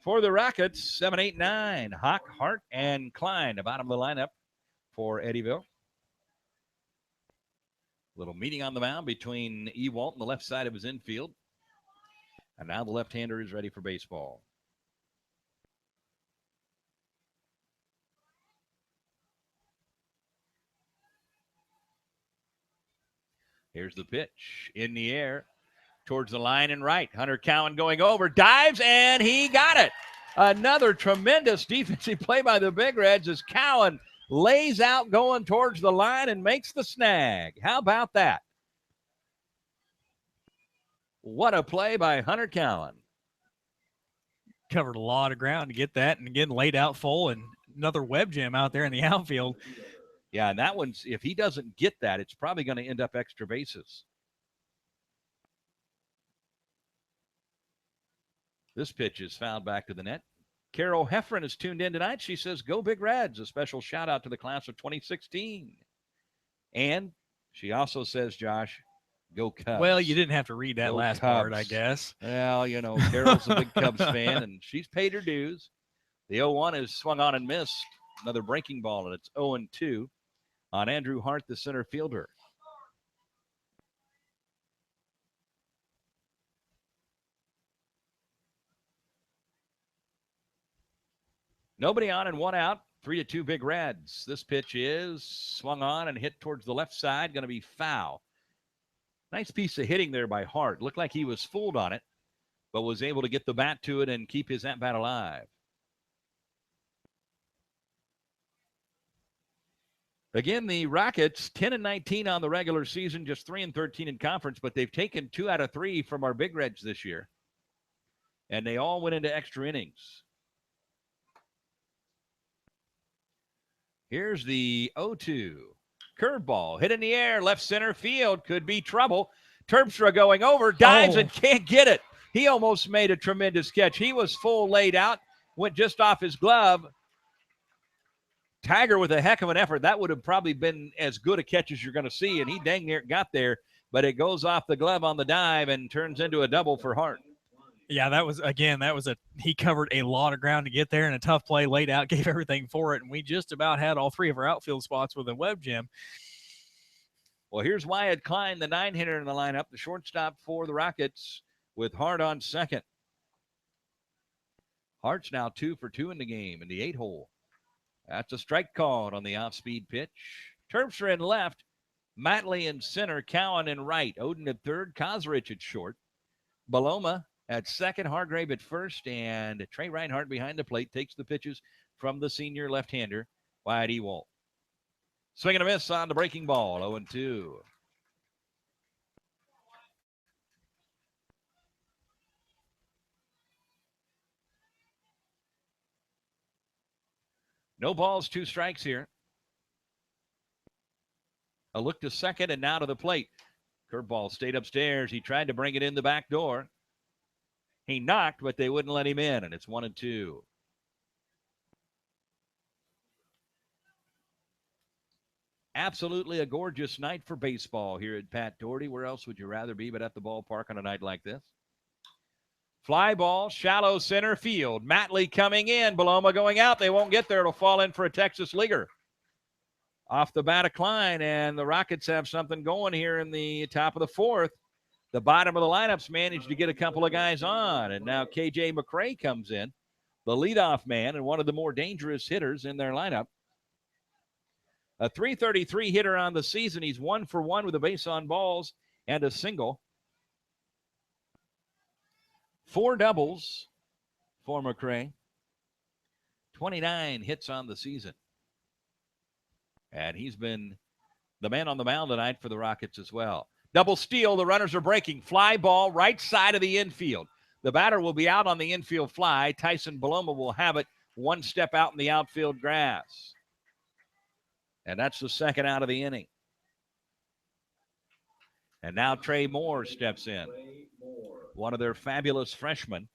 For the Rockets, 7, 8, 9. Hawk, Hart, and Klein, the bottom of the lineup for Eddyville. Little meeting on the mound between Ewalt and the left side of his infield. And now the left-hander is ready for baseball. Here's the pitch in the air. Towards the line and right. Hunter Cowan going over, dives, and he got it. Another tremendous defensive play by the Big Reds as Cowan lays out going towards the line and makes the snag. How about that? What a play by Hunter Cowan. Covered a lot of ground to get that, and again, laid out full, and another web jam out there in the outfield. Yeah, and that one's, if he doesn't get that, it's probably going to end up extra bases. This pitch is fouled back to the net. Carol Heffron is tuned in tonight. She says, go Big Reds. A special shout out to the class of 2016. And she also says, Josh, Go Cubs. Well, you didn't have to read that Go last part, I Cubs. guess. Well, Carol's a big Cubs fan, and she's paid her dues. The 0-1 is swung on and missed. Another breaking ball, and it's 0-2 on Andrew Hart, the center fielder. Nobody on and one out. 3-2 Big Reds. This pitch is swung on and hit towards the left side. Going to be foul. Nice piece of hitting there by Hart. Looked like he was fooled on it, but was able to get the bat to it and keep his at-bat alive. Again, the Rockets, 10-19 on the regular season, just 3-13 in conference, but they've taken 2 out of 3 from our Big Reds this year. And they all went into extra innings. Here's the 0-2. Curveball, hit in the air, left center field, could be trouble. Terpstra going over, dives and can't get it. He almost made a tremendous catch. He was full laid out, went just off his glove. Tiger with a heck of an effort. That would have probably been as good a catch as you're going to see, and he dang near got there, but it goes off the glove on the dive and turns into a double for Hart. Yeah, he covered a lot of ground to get there, and a tough play, laid out, gave everything for it, and we just about had all 3 of our outfield spots with a web gem. Well, here's Wyatt Klein, the 9-hitter in the lineup, the shortstop for the Rockets, with Hart on second. Hart's now 2 for 2 in the game in the 8-hole. That's a strike called on the off-speed pitch. Terpstra in left, Matley in center, Cowan in right, Oden at third, Kosrich at short, Baloma at second, Hargrave at first, and Trey Reinhardt behind the plate takes the pitches from the senior left-hander, Wyatt Ewald. Swing and a miss on the breaking ball, 0-2. No balls, 2 strikes here. A look to second and now to the plate. Curveball stayed upstairs. He tried to bring it in the back door. He knocked, but they wouldn't let him in, and it's 1-2. Absolutely a gorgeous night for baseball here at Pat Doherty. Where else would you rather be but at the ballpark on a night like this? Fly ball, shallow center field. Matley coming in. Baloma going out. They won't get there. It'll fall in for a Texas leaguer. Off the bat of Klein, and the Rockets have something going here in the top of the 4th. The bottom of the lineups managed to get a couple of guys on, and now KJ McCray comes in, the leadoff man and one of the more dangerous hitters in their lineup. A .333 hitter on the season. He's 1 for 1 with a base on balls and a single. 4 doubles for McCray. 29 hits on the season. And he's been the man on the mound tonight for the Rockets as well. Double steal. The runners are breaking. Fly ball right side of the infield. The batter will be out on the infield fly. Tyson Baloma will have it 1 step out in the outfield grass. And that's the second out of the inning. And now Trey Moore steps in. One of their fabulous freshmen.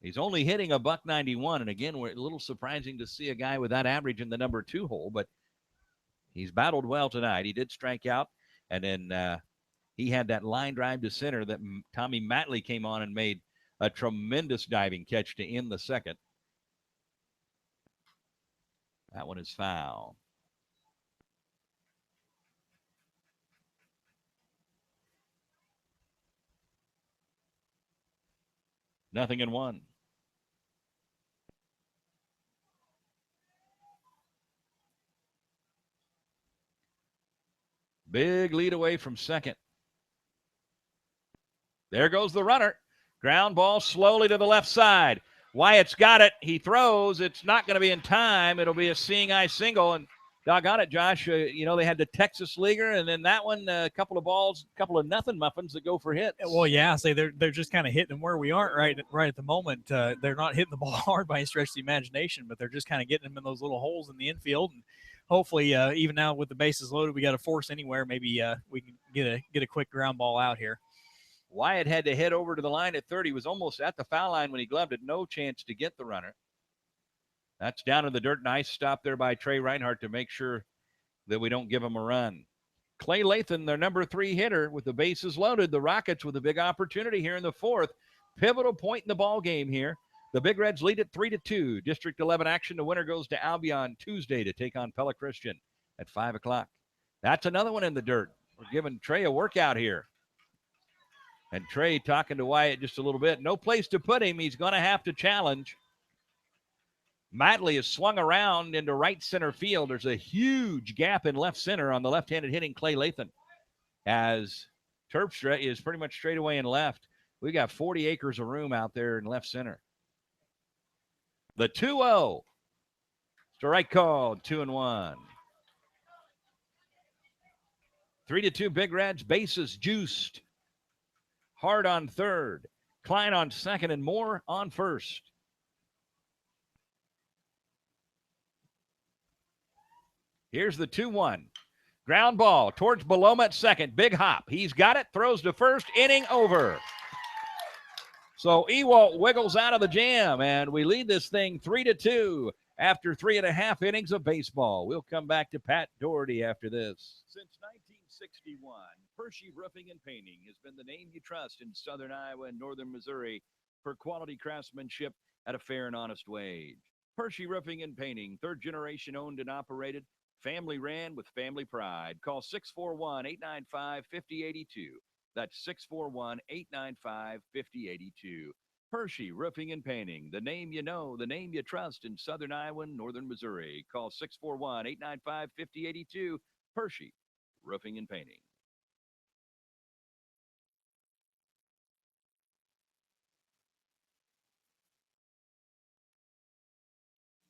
He's only hitting a .191. And again, we're a little surprising to see a guy with that average in the number 2 hole, but he's battled well tonight. He did strike out, and then he had that line drive to center that Tommy Matley came on and made a tremendous diving catch to end the second. That one is foul. Nothing in 1. Big lead away from second. There goes the runner. Ground ball slowly to the left side. Wyatt's got it. He throws. It's not going to be in time. It'll be a seeing eye single. And doggone it, Josh, they had the Texas leaguer, and then that one, a couple of balls, a couple of nothing muffins that go for hits. Well, yeah, they're just kind of hitting them where we aren't right at the moment. They're not hitting the ball hard by any stretch of the imagination, but they're just kind of getting them in those little holes in the infield. And hopefully, even now with the bases loaded, we got to force anywhere. Maybe we can get a quick ground ball out here. Wyatt had to head over to the line at third. He was almost at the foul line when he gloved it. No chance to get the runner. That's down in the dirt. Nice stop there by Trey Reinhardt to make sure that we don't give him a run. Clay Lathan, their number 3 hitter, with the bases loaded. The Rockets with a big opportunity here in the 4th. Pivotal point in the ball game here. The Big Reds lead it 3-2. District 11 action. The winner goes to Albion Tuesday to take on Pella Christian at 5 o'clock. That's another one in the dirt. We're giving Trey a workout here. And Trey talking to Wyatt just a little bit. No place to put him. He's going to have to challenge. Matley is swung around into right center field. There's a huge gap in left center on the left-handed hitting Clay Lathan. As Terpstra is pretty much straight away in left. We got 40 acres of room out there in left center. The 2-0. Strike called, 2-1. 3-2 Big Reds, bases juiced. Hard on third. Klein on second and Moore on first. Here's the 2-1. Ground ball towards Beloma at second. Big hop. He's got it. Throws to first. Inning over. So Ewalt wiggles out of the jam, and we lead this thing 3-2 after 3.5 innings of baseball. We'll come back to Pat Doherty after this. Since 1961, Hershey Roofing and Painting has been the name you trust in southern Iowa and northern Missouri for quality craftsmanship at a fair and honest wage. Hershey Roofing and Painting, third generation owned and operated, family ran with family pride. Call 641-895-5082. That's 641-895-5082. Hershey Roofing and Painting, the name you know, the name you trust in southern Iowa and northern Missouri. Call 641-895-5082. Hershey Roofing and Painting.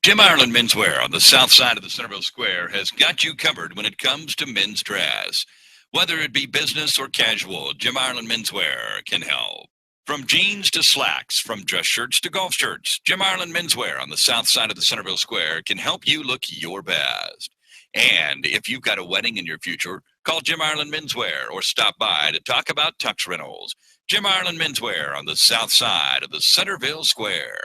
Jim Ireland Menswear on the south side of the Centerville Square has got you covered when it comes to men's dress. Whether it be business or casual, Jim Ireland Menswear can help. From jeans to slacks, from dress shirts to golf shirts, Jim Ireland Menswear on the south side of the Centerville Square can help you look your best. And if you've got a wedding in your future, call Jim Ireland Menswear or stop by to talk about tux rentals. Jim Ireland Menswear on the south side of the Centerville Square.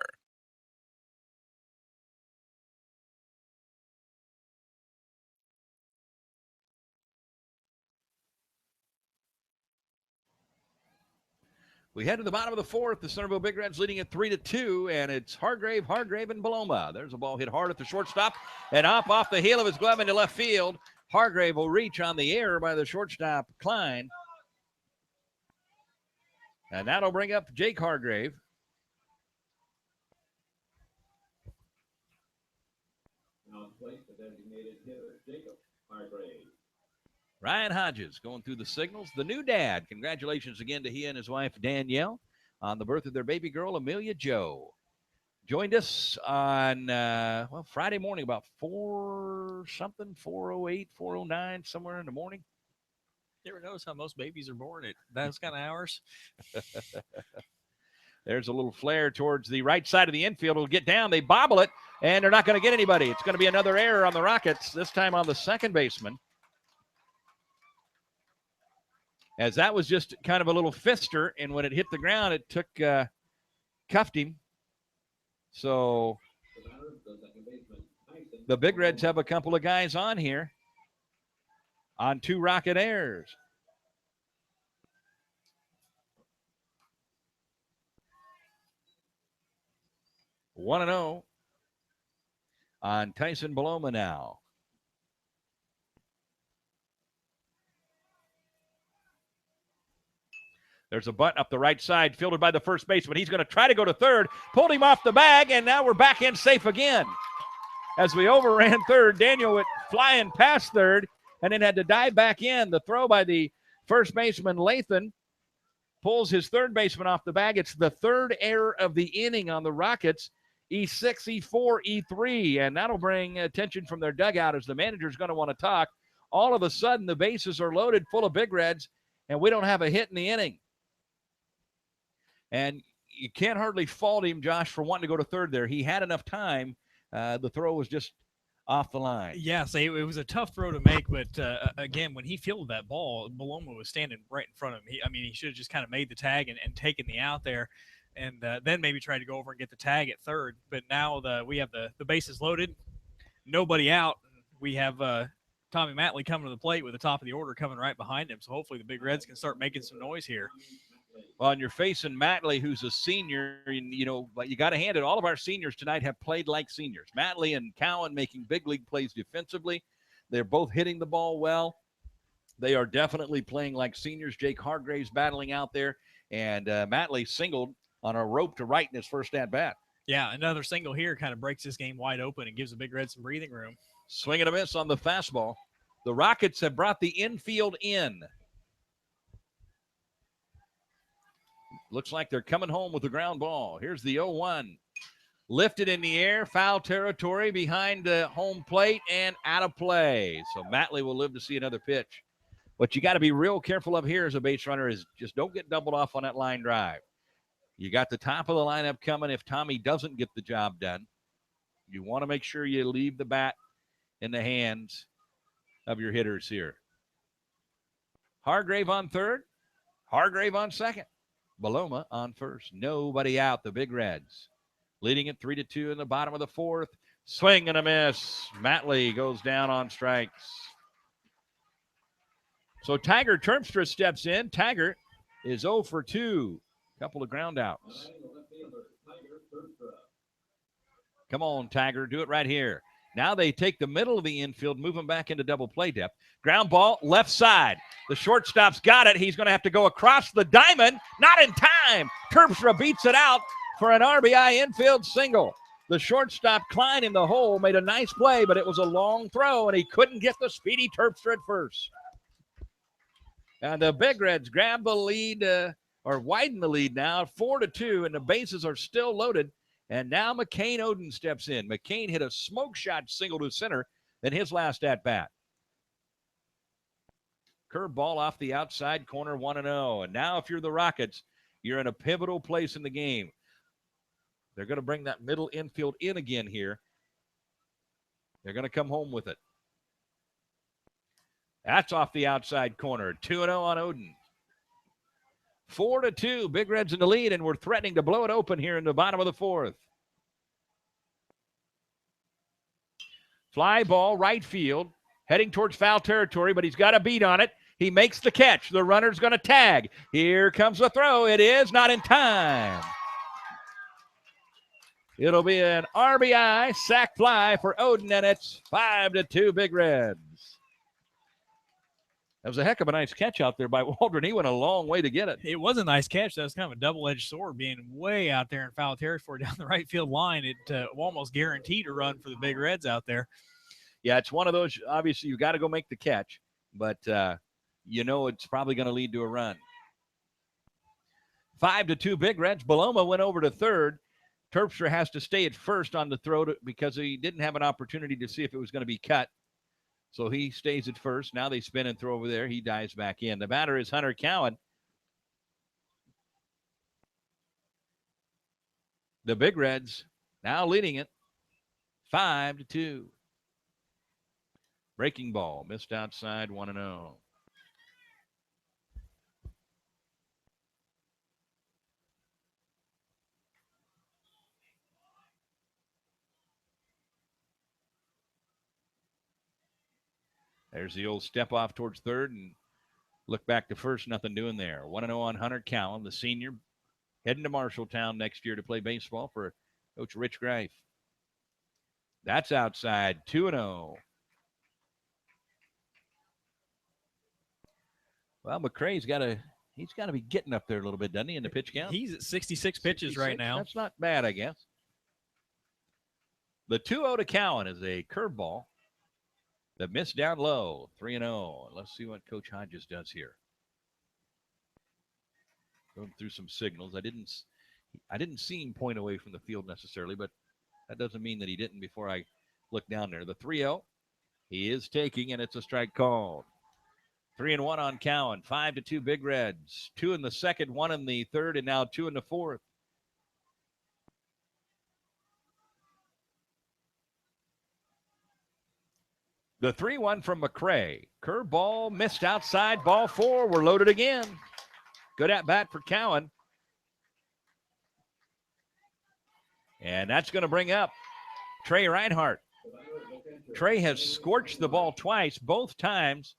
We head to the bottom of the 4th. The Centerville Big Reds leading at 3-2, and it's Hargrave, and Beloma. There's a ball hit hard at the shortstop, and off the heel of his glove into left field. Hargrave will reach on the air by the shortstop, Klein. And that'll bring up Jake Hargrave. Now place the designated hitter, Jacob Hargrave. Ryan Hodges going through the signals. The new dad. Congratulations again to he and his wife, Danielle, on the birth of their baby girl, Amelia Jo. Joined us on, Friday morning about 4-something, 4:08, 4:09, somewhere in the morning. You ever notice how most babies are born at those kind of hours? There's a little flare towards the right side of the infield. It'll get down. They bobble it, and they're not going to get anybody. It's going to be another error on the Rockets, this time on the second baseman. As that was just kind of a little fister, and when it hit the ground, it cuffed him. So the Big Reds have a couple of guys on here on 2 Rocket errors. One 1-0 on Tyson Beloma now. There's a bunt up the right side, fielded by the first baseman. He's going to try to go to third, pulled him off the bag, and now we're back in safe again. As we overran third, Daniel went flying past third and then had to dive back in. The throw by the first baseman, Lathan, pulls his third baseman off the bag. It's the third error of the inning on the Rockets, E6, E4, E3, and that'll bring attention from their dugout as the manager's going to want to talk. All of a sudden, the bases are loaded full of Big Reds, and we don't have a hit in the inning. And you can't hardly fault him, Josh, for wanting to go to third there. He had enough time. The throw was just off the line. Yeah, so it was a tough throw to make, but again, when he fielded that ball, Beloma was standing right in front of him. He should have just kind of made the tag and taken the out there, and then maybe tried to go over and get the tag at third. But now we have the bases loaded, nobody out. We have Tommy Matley coming to the plate with the top of the order coming right behind him. So hopefully the Big Reds can start making some noise here. Well, and you're facing Matley, who's a senior, and, you know, but you got to hand it. All of our seniors tonight have played like seniors. Matley and Cowan making big league plays defensively. They're both hitting the ball well. They are definitely playing like seniors. Jake Hargraves battling out there, and Matley singled on a rope to right in his first at-bat. Yeah, another single here kind of breaks this game wide open and gives the Big Reds some breathing room. Swing and a miss on the fastball. The Rockets have brought the infield in. Looks like they're coming home with the ground ball. Here's the 0-1. Lifted in the air, foul territory behind the home plate and out of play. So Matley will live to see another pitch. What you got to be real careful of here as a base runner is just don't get doubled off on that line drive. You got the top of the lineup coming if Tommy doesn't get the job done. You want to make sure you leave the bat in the hands of your hitters here. Hargrave on third. Hargrave on second. Baloma on first. Nobody out. The Big Reds leading it 3-2 in the bottom of the fourth. Swing and a miss. Matley goes down on strikes. So Tiger Terpstra steps in. Tiger is 0 for 2. Couple of ground outs. Come on, Tiger. Do it right here. Now they take the middle of the infield, move him back into double play depth. Ground ball, left side. The shortstop's got it. He's going to have to go across the diamond. Not in time. Terpstra beats it out for an RBI infield single. The shortstop, Klein, in the hole, made a nice play, but it was a long throw, and he couldn't get the speedy Terpstra at first. And the Big Reds grab the lead, or widen the lead now, 4-2, and the bases are still loaded. And now McCain Oden steps in. McCain hit a smoke shot single to center in his last at-bat. Curveball off the outside corner, 1-0. And now if you're the Rockets, you're in a pivotal place in the game. They're going to bring that middle infield in again here. They're going to come home with it. That's off the outside corner, 2-0 on Oden. 4-2, Big Reds in the lead, and we're threatening to blow it open here in the bottom of the fourth. Fly ball, right field, heading towards foul territory, but he's got a beat on it. He makes the catch. The runner's going to tag. Here comes the throw. It is not in time. It'll be an RBI sac fly for Oden, and it's 5-2 Big Reds. That was a heck of a nice catch out there by Waldron. He went a long way to get it. It was a nice catch. That was kind of a double-edged sword, being way out there in foul territory down the right field line. It almost guaranteed a run for the Big Reds out there. Yeah, it's one of those, obviously, you got to go make the catch, but you know it's probably going to lead to a run. 5-2 Big Reds. Baloma went over to third. Terpstra has to stay at first on the throw because he didn't have an opportunity to see if it was going to be cut. So he stays at first. Now they spin and throw over there. He dives back in. The batter is Hunter Cowan. The Big Reds now leading it 5-2. Breaking ball. Missed outside, 1-0. There's the old step off towards third and look back to first. Nothing doing there. 1-0 on Hunter Cowan, the senior, heading to Marshalltown next year to play baseball for Coach Rich Greif. That's outside, 2-0. Well, McCrae's got to be getting up there a little bit, doesn't he, in the pitch count? He's at 66 pitches 66? right now. That's not bad, I guess. The 2-0 to Cowan is a curveball that missed down low, 3-0. Let's see what Coach Hodges does here. Going through some signals. I didn't see him point away from the field necessarily, but that doesn't mean that he didn't before I look down there. The 3-0, he is taking, and it's a strike called. 3-1 on Cowan. 5-2 Big Reds. 2 in the second, 1 in the third, and now 2 in the fourth. The 3-1 from McCrae. Curveball missed outside, ball 4. We're loaded again. Good at bat for Cowan. And that's going to bring up Trey Reinhardt. Trey has scorched the ball twice. Both times,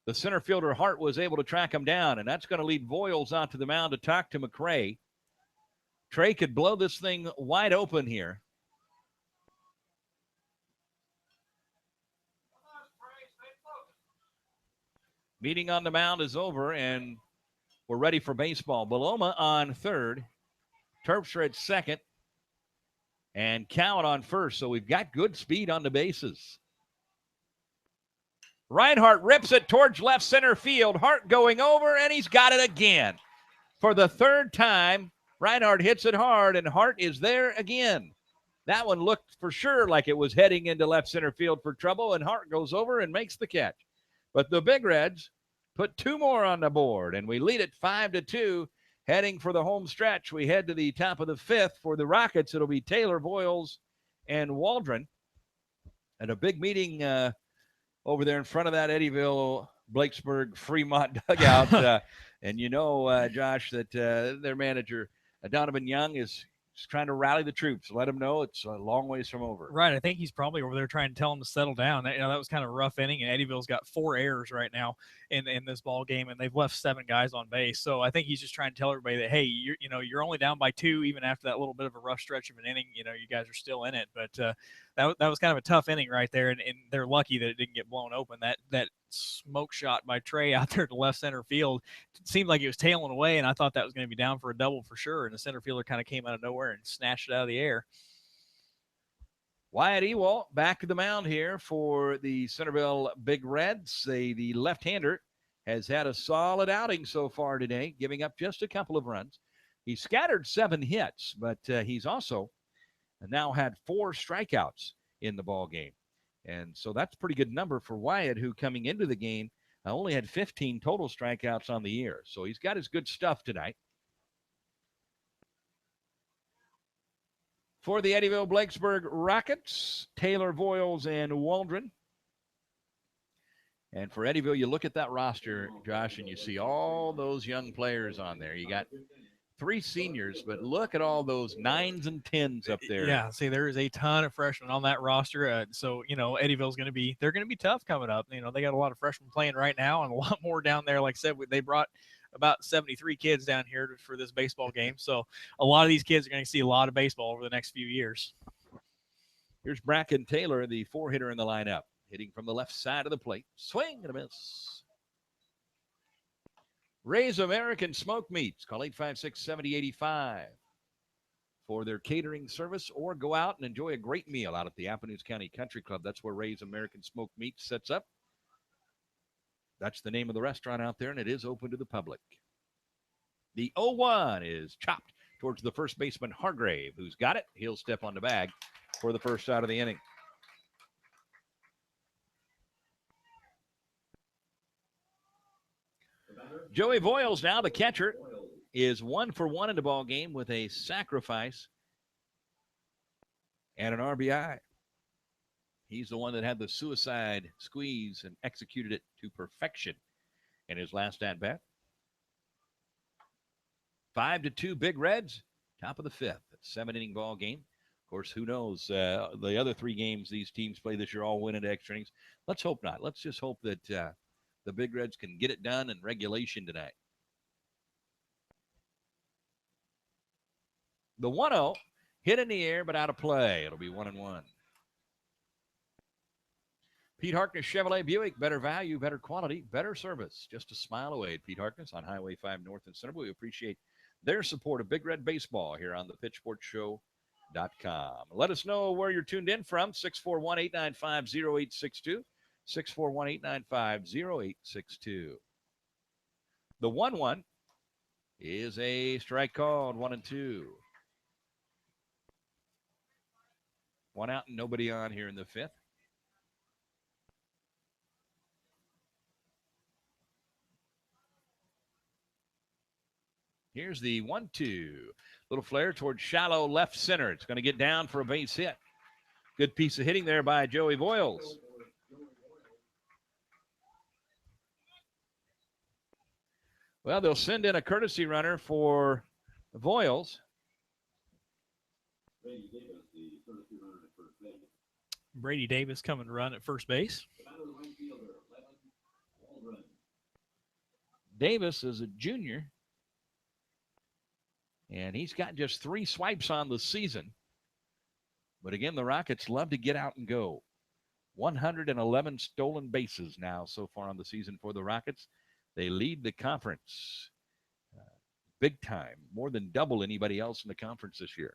the center fielder Hart was able to track him down, and that's going to lead Voiles onto the mound to talk to McCray. Trey could blow this thing wide open here. Meeting on the mound is over, and we're ready for baseball. Beloma on third. Terps are at second. And Cowan on first. So we've got good speed on the bases. Reinhardt rips it towards left center field. Hart going over, and he's got it again. For the third time, Reinhardt hits it hard, and Hart is there again. That one looked for sure like it was heading into left center field for trouble, and Hart goes over and makes the catch. But the Big Reds put two more on the board, and we lead it 5-2, heading for the home stretch. We head to the top of the fifth. For the Rockets, it'll be Taylor, Voiles, and Waldron. And a big meeting over there in front of that Eddyville-Blakesburg-Fremont dugout. And you know, Josh, that their manager, Donovan Young, is trying to rally the troops, let them know it's a long ways from over. Right. I think he's probably over there trying to tell them to settle down. That was kind of a rough inning, and Eddyville's got 4 errors right now in this ball game, and they've left 7 guys on base. So I think he's just trying to tell everybody that, hey, you're only down by 2, even after that little bit of a rough stretch of an inning. You guys are still in it. But that was kind of a tough inning right there, and they're lucky that it didn't get blown open. That smoke shot by Trey out there to left center field, it seemed like it was tailing away, and I thought that was going to be down for a double for sure, and the center fielder kind of came out of nowhere and snatched it out of the air. Wyatt Ewald back to the mound here for the Centerville Big Reds. The left-hander has had a solid outing so far today, giving up just a couple of runs. He scattered 7 hits, but he's also now had 4 strikeouts in the ball game. And so that's a pretty good number for Wyatt, who coming into the game only had 15 total strikeouts on the year. So he's got his good stuff tonight. For the Eddyville-Blakesburg Rockets, Taylor, Voiles, and Waldron. And for Eddyville, you look at that roster, Josh, and you see all those young players on there. You got 3 seniors, but look at all those 9s and 10s up there. Yeah, see, there is a ton of freshmen on that roster. So, Eddyville's they're going to be tough coming up. They got a lot of freshmen playing right now and a lot more down there. Like I said, they brought about 73 kids down here for this baseball game. So a lot of these kids are going to see a lot of baseball over the next few years. Here's Bracken Taylor, the 4-hitter in the lineup, hitting from the left side of the plate. Swing and a miss. Ray's American Smoke Meats. Call 856-7085 for their catering service, or go out and enjoy a great meal out at the Appanoose County Country Club. That's where Ray's American Smoke Meats sets up. That's the name of the restaurant out there, and it is open to the public. The 0-1 is chopped towards the first baseman, Hargrave, who's got it. He'll step on the bag for the first out of the inning. Joey Voiles now, the catcher, is 1 for 1 in the ball game with a sacrifice and an RBI. He's the one that had the suicide squeeze and executed it to perfection in his last at-bat. 5-2 Big Reds, top of the 5th. 7-inning ball game. Of course, who knows? The other 3 games these teams play this year all win into extra innings. Let's hope not. Let's just hope that the Big Reds can get it done in regulation tonight. The 1-0 hit in the air, but out of play. It'll be 1-1. Pete Harkness Chevrolet Buick, better value, better quality, better service. Just a smile away at Pete Harkness on Highway 5 North in Centerville. We appreciate their support of Big Red Baseball here on the PitchForkShow.com. Let us know where you're tuned in from, 641-895-0862. 641-895-0862. The 1-1 is a strike called, 1-2. 1 out and nobody on here in the 5th. Here's the 1-2. Little flare towards shallow left center. It's going to get down for a base hit. Good piece of hitting there by Joey Voiles. Well, they'll send in a courtesy runner for Voiles. Brady Davis coming to run at first base. Davis is a junior, and he's got just 3 swipes on the season. But again, the Rockets love to get out and go. 111 stolen bases now so far on the season for the Rockets. They lead the conference big time, more than double anybody else in the conference this year.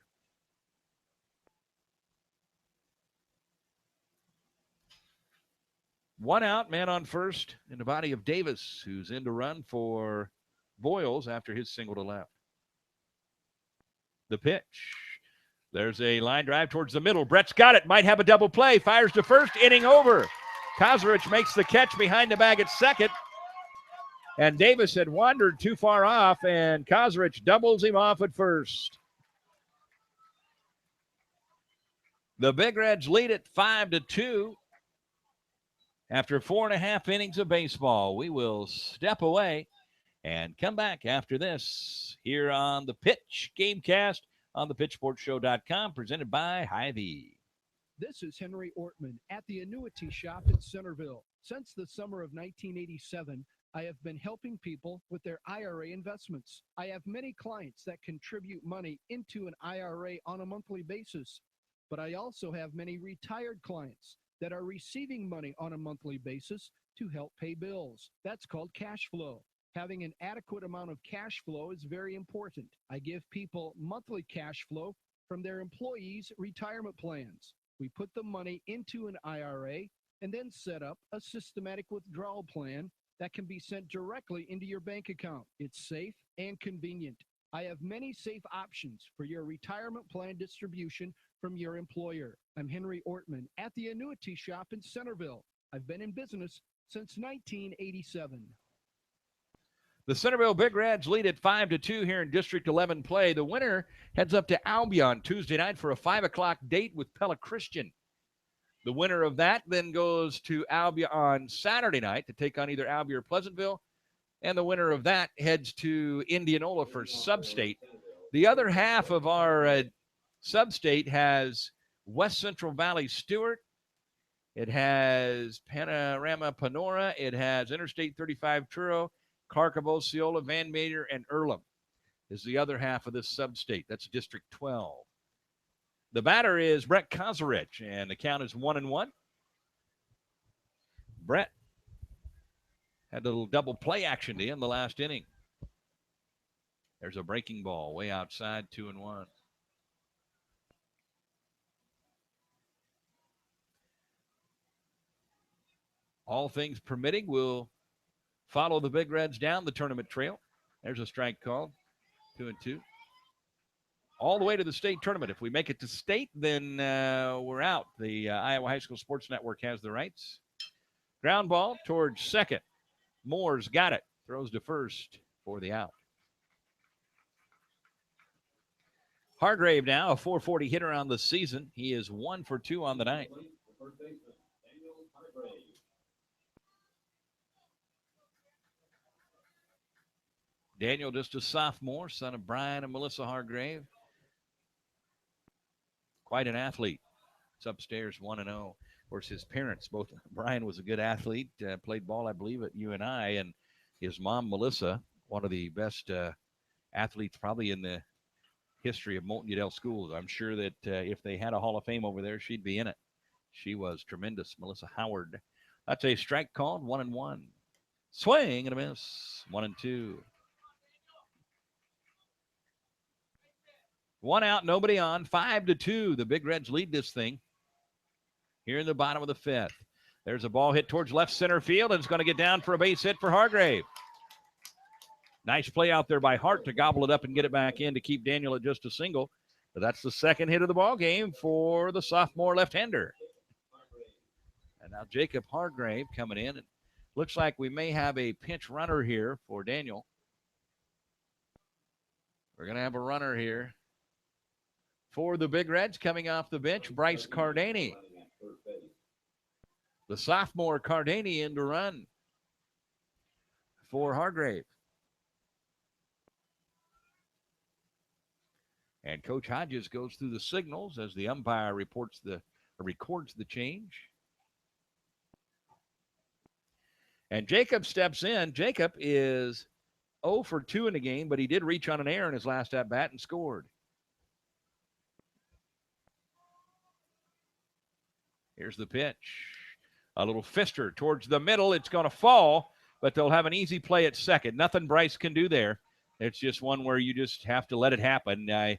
One out, man on first in the body of Davis, who's in to run for Boyles after his single to left. The pitch. There's a line drive towards the middle. Brett's got it. Might have a double play. Fires to first. Inning over. Kozarich makes the catch behind the bag at second. And Davis had wandered too far off, and Kozarich doubles him off at first. The Big Reds lead it 5-2. After 4.5 innings of baseball, we will step away and come back after this here on the Pitch Gamecast on the PitchSportsShow.com, presented by Hy-Vee. This is Henry Ortman at the Annuity Shop in Centerville. Since the summer of 1987, I have been helping people with their IRA investments. I have many clients that contribute money into an IRA on a monthly basis, but I also have many retired clients that are receiving money on a monthly basis to help pay bills. That's called cash flow. Having an adequate amount of cash flow is very important. I give people monthly cash flow from their employees' retirement plans. We put the money into an IRA and then set up a systematic withdrawal plan that can be sent directly into your bank account. It's safe and convenient. I have many safe options for your retirement plan distribution from your employer. I'm Henry Ortman at the Annuity Shop in Centerville. I've been in business since 1987. The Centerville Big Reds lead at 5-2 here in District 11 play. The winner heads up to Albion Tuesday night for a 5 o'clock date with Pella Christian. The winner of that then goes to Albion on Saturday night to take on either Albion or Pleasantville. And the winner of that heads to Indianola for Sub-State. The other half of our Sub-State has West Central Valley Stewart. It has Panorama Panora. It has Interstate 35 Truro, Clark, Osceola, Van Meter, and Earlham is the other half of this Sub-State. That's District 12. The batter is Brett Kozarich, and the count is 1-1. Brett had a little double play action to end the last inning. There's a breaking ball way outside, 2-1. All things permitting, we'll follow the Big Reds down the tournament trail. There's a strike called, 2-2. All the way to the state tournament. If we make it to state, then we're out. The Iowa High School Sports Network has the rights. Ground ball towards second. Moore's got it. Throws to first for the out. Hargrave now, a .440 hitter on the season. He is 1 for 2 on the night. Daniel, just a sophomore, son of Brian and Melissa Hargrave. Quite an athlete. It's upstairs, 1-0. Of course, his parents, both Brian was a good athlete, played ball, I believe, at UNI, and his mom, Melissa, one of the best athletes probably in the history of Moulton Udell schools. I'm sure that if they had a Hall of Fame over there, she'd be in it. She was tremendous, Melissa Howard. That's a strike called, 1-1. Swing and a miss, 1-2. 1 out, nobody on, 5-2. The Big Reds lead this thing here in the bottom of the 5th. There's a ball hit towards left center field, and it's going to get down for a base hit for Hargrave. Nice play out there by Hart to gobble it up and get it back in to keep Daniel at just a single. But that's the second hit of the ball game for the sophomore left-hander. And now Jacob Hargrave coming in. It looks like we may have a pinch runner here for Daniel. We're going to have a runner here for the Big Reds coming off the bench, Bryce Cardani. The sophomore Cardani in to run for Hargrave. And Coach Hodges goes through the signals as the umpire reports the records the change. And Jacob steps in. Jacob is 0 for 2 in the game, but he did reach on an error in his last at-bat and scored. Here's the pitch. A little fister towards the middle. It's going to fall, but they'll have an easy play at second. Nothing Bryce can do there. It's just one where you just have to let it happen.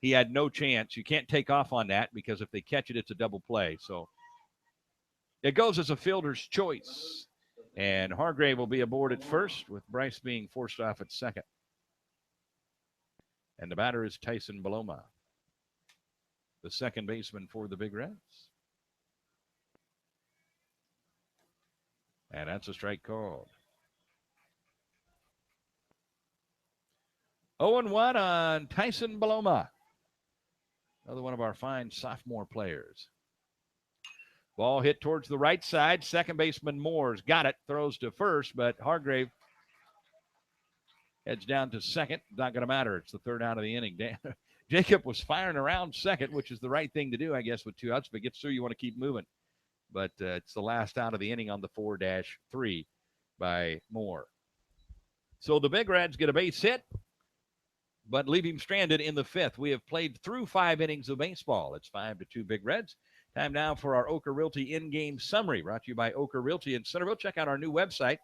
He had no chance. You can't take off on that because if they catch it, it's a double play. So it goes as a fielder's choice. And Hargrave will be aboard at first with Bryce being forced off at second. And the batter is Tyson Beloma, the second baseman for the Big Reds. And that's a strike called. 0-1 on Tyson Beloma, another one of our fine sophomore players. Ball hit towards the right side. Second baseman Moores got it, throws to first, but Hargrave heads down to second. Not going to matter. It's the third out of the inning. Jacob was firing around second, which is the right thing to do, I guess, with 2 outs. If it gets through, you want to keep moving. But it's the last out of the inning on the 4-3 by Moore. So the Big Reds get a base hit, but leave him stranded in the 5th. We have played through 5 innings of baseball. It's 5-2 Big Reds. Time now for our Oka Realty in-game summary, brought to you by Oka Realty in Centerville. Check out our new website.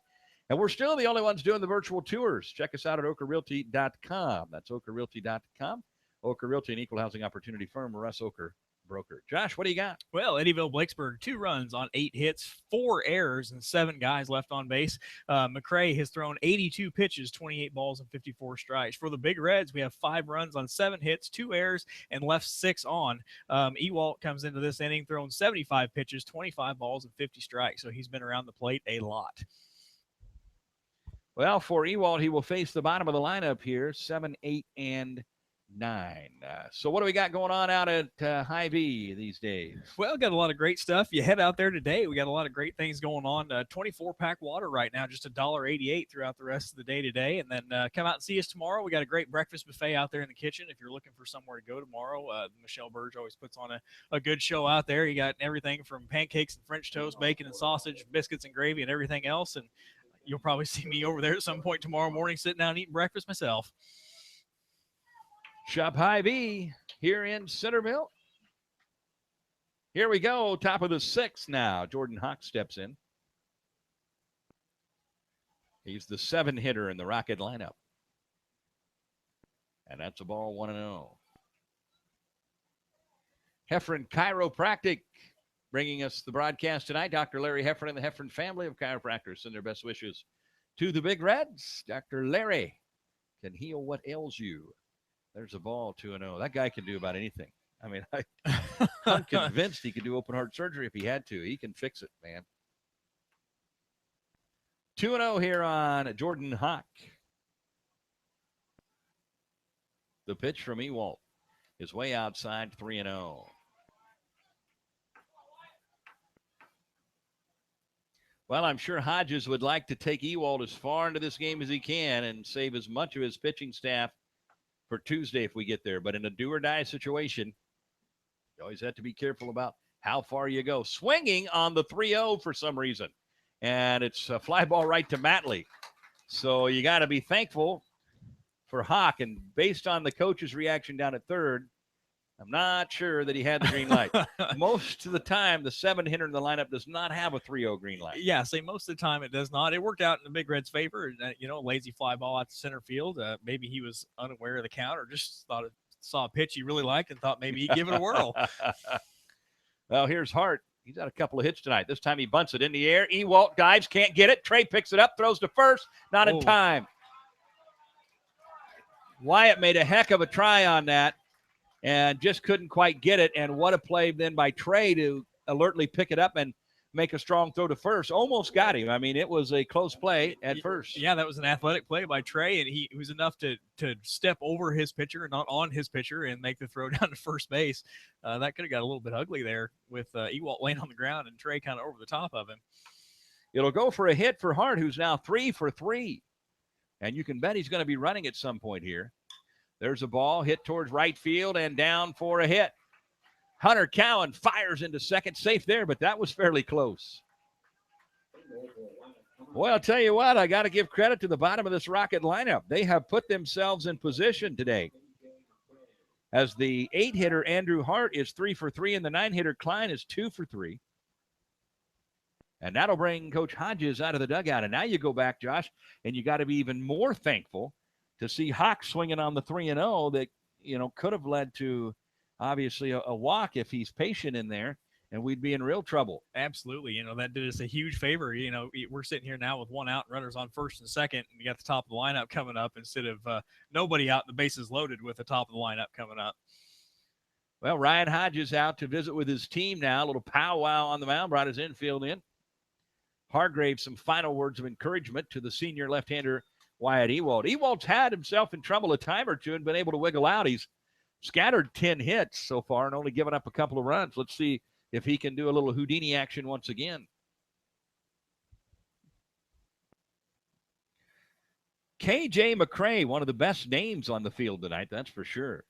And we're still the only ones doing the virtual tours. Check us out at okarealty.com. That's okarealty.com. Oka Realty, an equal housing opportunity firm. Russ Oker, broker. Josh, what do you got? Well, Eddyville-Blakesburg, 2 runs on 8 hits, 4 errors, and 7 guys left on base. McCray has thrown 82 pitches, 28 balls, and 54 strikes. For the Big Reds, we have 5 runs on 7 hits, 2 errors, and left 6 on. Ewalt comes into this inning throwing 75 pitches, 25 balls, and 50 strikes. So he's been around the plate a lot. Well, for Ewald, he will face the bottom of the lineup here, 7, 8, and 9. So what do we got going on out at Hy-Vee these days? Well, got a lot of great stuff. You head out there today, we got a lot of great things going on. 24-pack water right now, just $1.88 throughout the rest of the day today. And then come out and see us tomorrow. We got a great breakfast buffet out there in the kitchen. If you're looking for somewhere to go tomorrow, Michelle Burge always puts on a good show out there. You got everything from pancakes and French toast, bacon and sausage, biscuits and gravy, and everything else. And you'll probably see me over there at some point tomorrow morning sitting down and eating breakfast myself. Shop Hy-Vee here in Centerville. Here we go, top of the 6th now. Jordan Hawk steps in. He's the 7-hitter in the Rocket lineup. And that's a ball, 1-0. Heffron Chiropractic bringing us the broadcast tonight. Dr. Larry Heffron and the Heffron family of chiropractors send their best wishes to the Big Reds. Dr. Larry can heal what ails you. There's a ball, 2-0. That guy can do about anything. I mean, I'm convinced he could do open heart surgery if he had to. He can fix it, man. 2-0 here on Jordan Hawk. The pitch from Ewalt is way outside, 3-0. Well, I'm sure Hodges would like to take Ewald as far into this game as he can and save as much of his pitching staff for Tuesday if we get there. But in a do-or-die situation, you always have to be careful about how far you go. Swinging on the 3-0 for some reason. And it's a fly ball right to Matley. So you got to be thankful for Hawk. And based on the coach's reaction down at third, I'm not sure that he had the green light. Most of the time, the 7-hitter in the lineup does not have a 3-0 green light. Yeah, say most of the time it does not. It worked out in the Big Reds' favor. Lazy fly ball out to center field. Maybe he was unaware of the count or just saw a pitch he really liked and thought maybe he'd give it a whirl. Well, here's Hart. He's had a couple of hits tonight. This time he bunts it in the air. Ewalt dives, can't get it. Trey picks it up, throws to first. Not in time. Wyatt made a heck of a try on that and just couldn't quite get it. And what a play then by Trey to alertly pick it up and make a strong throw to first. Almost got him. I mean, it was a close play at first. Yeah, that was an athletic play by Trey, and he was enough to step over his pitcher, not on his pitcher, and make the throw down to first base. That could have got a little bit ugly there with Ewalt laying on the ground and Trey kind of over the top of him. It'll go for a hit for Hart, who's now 3 for 3. And you can bet he's going to be running at some point here. There's a ball hit towards right field and down for a hit. Hunter Cowan fires into second, safe there, but that was fairly close. Well, I'll tell you what, I got to give credit to the bottom of this Rocket lineup. They have put themselves in position today. As the 8-hitter Andrew Hart is 3 for 3, and the 9-hitter Klein is 2 for 3. And that'll bring Coach Hodges out of the dugout. And now you go back, Josh, and you got to be even more thankful to see Hawk swinging on the 3-0 that, could have led to obviously a walk if he's patient in there, and we'd be in real trouble. Absolutely. That did us a huge favor. We're sitting here now with 1 out, runners on first and second, and you got the top of the lineup coming up instead of nobody out, the bases loaded with the top of the lineup coming up. Well, Ryan Hodges out to visit with his team now. A little powwow on the mound, brought his infield in. Hargrave, some final words of encouragement to the senior left-hander Wyatt Ewald. Ewald's had himself in trouble a time or two and been able to wiggle out. He's scattered 10 hits so far and only given up a couple of runs. Let's see if he can do a little Houdini action once again. KJ McCray, one of the best names on the field tonight, that's for sure.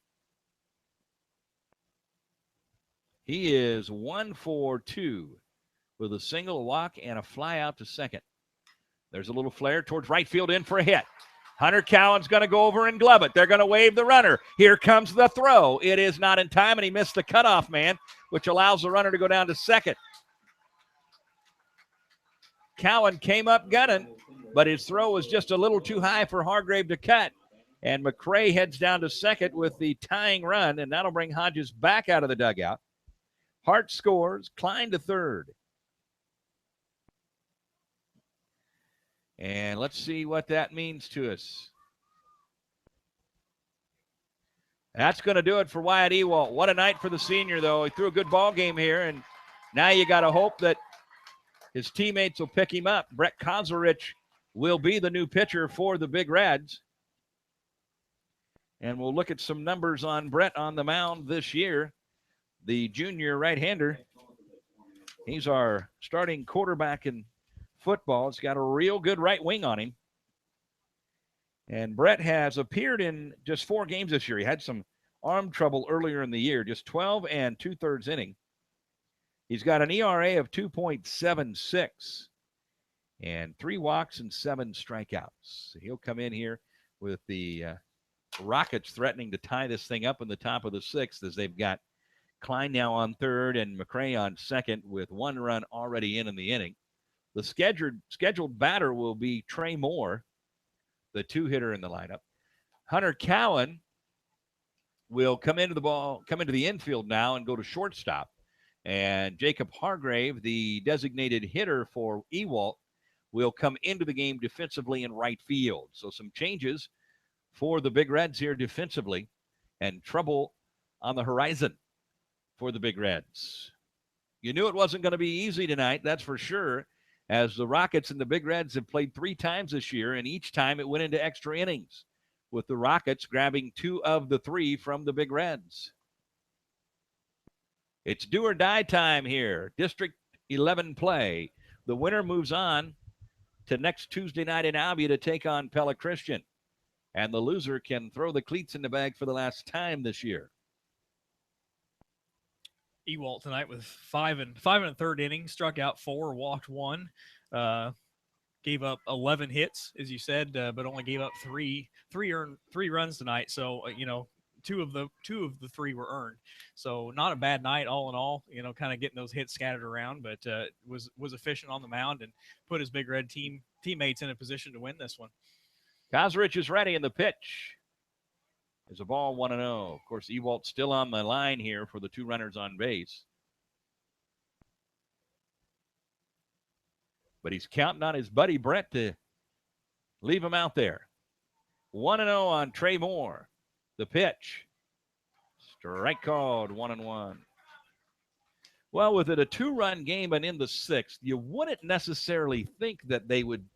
He is 1 for 2 with a single, walk, and a fly out to second. There's a little flare towards right field in for a hit. Hunter Cowan's going to go over and glove it. They're going to wave the runner. Here comes the throw. It is not in time, and he missed the cutoff man, which allows the runner to go down to second. Cowan came up gunning, but his throw was just a little too high for Hargrave to cut. And McCray heads down to second with the tying run, and that'll bring Hodges back out of the dugout. Hart scores, Klein to third. And let's see what that means to us. That's going to do it for Wyatt Ewald. What a night for the senior, though. He threw a good ball game here, and now you got to hope that his teammates will pick him up. Brett Kozarich will be the new pitcher for the Big Reds. And we'll look at some numbers on Brett on the mound this year. The junior right-hander. He's our starting quarterback in football. He's got a real good right wing on him. And Brett has appeared in just 4 games this year. He had some arm trouble earlier in the year, just 12 and 2/3 inning. He's got an ERA of 2.76 and 3 walks and 7 strikeouts. So he'll come in here with the Rockets threatening to tie this thing up in the top of the 6th, as they've got Klein now on third and McCray on second with 1 run already in the inning. The scheduled batter will be Trey Moore, the 2-hitter in the lineup. Hunter Cowan will come into the infield now and go to shortstop. And Jacob Hargrave, the designated hitter for Ewald, will come into the game defensively in right field. So some changes for the Big Reds here defensively, and trouble on the horizon for the Big Reds. You knew it wasn't going to be easy tonight, that's for sure, as the Rockets and the Big Reds have played 3 times this year, and each time it went into extra innings, with the Rockets grabbing 2 of the 3 from the Big Reds. It's do or die time here. District 11 play. The winner moves on to next Tuesday night in Albia to take on Pella Christian. And the loser can throw the cleats in the bag for the last time this year. Ewald tonight with 5 and 1/3 innings, struck out 4, walked 1, gave up 11 hits, as you said, but only gave up three runs tonight. So, two of the 3 were earned. So not a bad night all in all, kind of getting those hits scattered around, but was efficient on the mound and put his Big Red teammates in a position to win this one. Kozarich is ready in the pitch. There's a ball 1-0. Of course, Ewald's still on the line here for the 2 runners on base. But he's counting on his buddy Brett to leave him out there. 1-0 on Trey Moore. The pitch. Strike called, 1-1. Well, with it a 2-run game and in the 6th, you wouldn't necessarily think that they would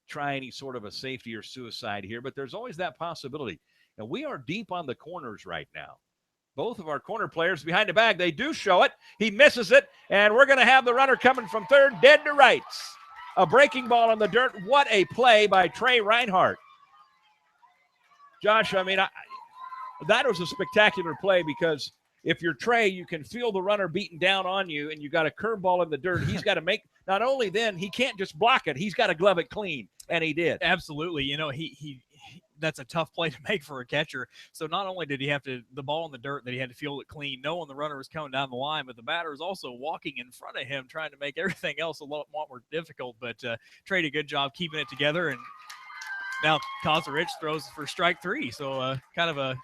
try any sort of a safety or suicide here, but there's always that possibility. And we are deep on the corners right now. Both of our corner players behind the bag, they do show it. He misses it, and we're going to have the runner coming from third, dead to rights. A breaking ball in the dirt. What a play by Trey Reinhardt. Josh, that was a spectacular play because if you're Trey, you can feel the runner beating down on you, and you got a curveball in the dirt. He's got to make, not only then, he can't just block it. He's got to glove it clean, and he did. Absolutely. You know, he that's a tough play to make for a catcher. So not only did he have to, the ball in the dirt, that he had to field it clean, knowing the runner was coming down the line, but the batter was also walking in front of him, trying to make everything else a lot more difficult. But Trey did a good job keeping it together, and now Kazarich throws for strike 3. So kind of a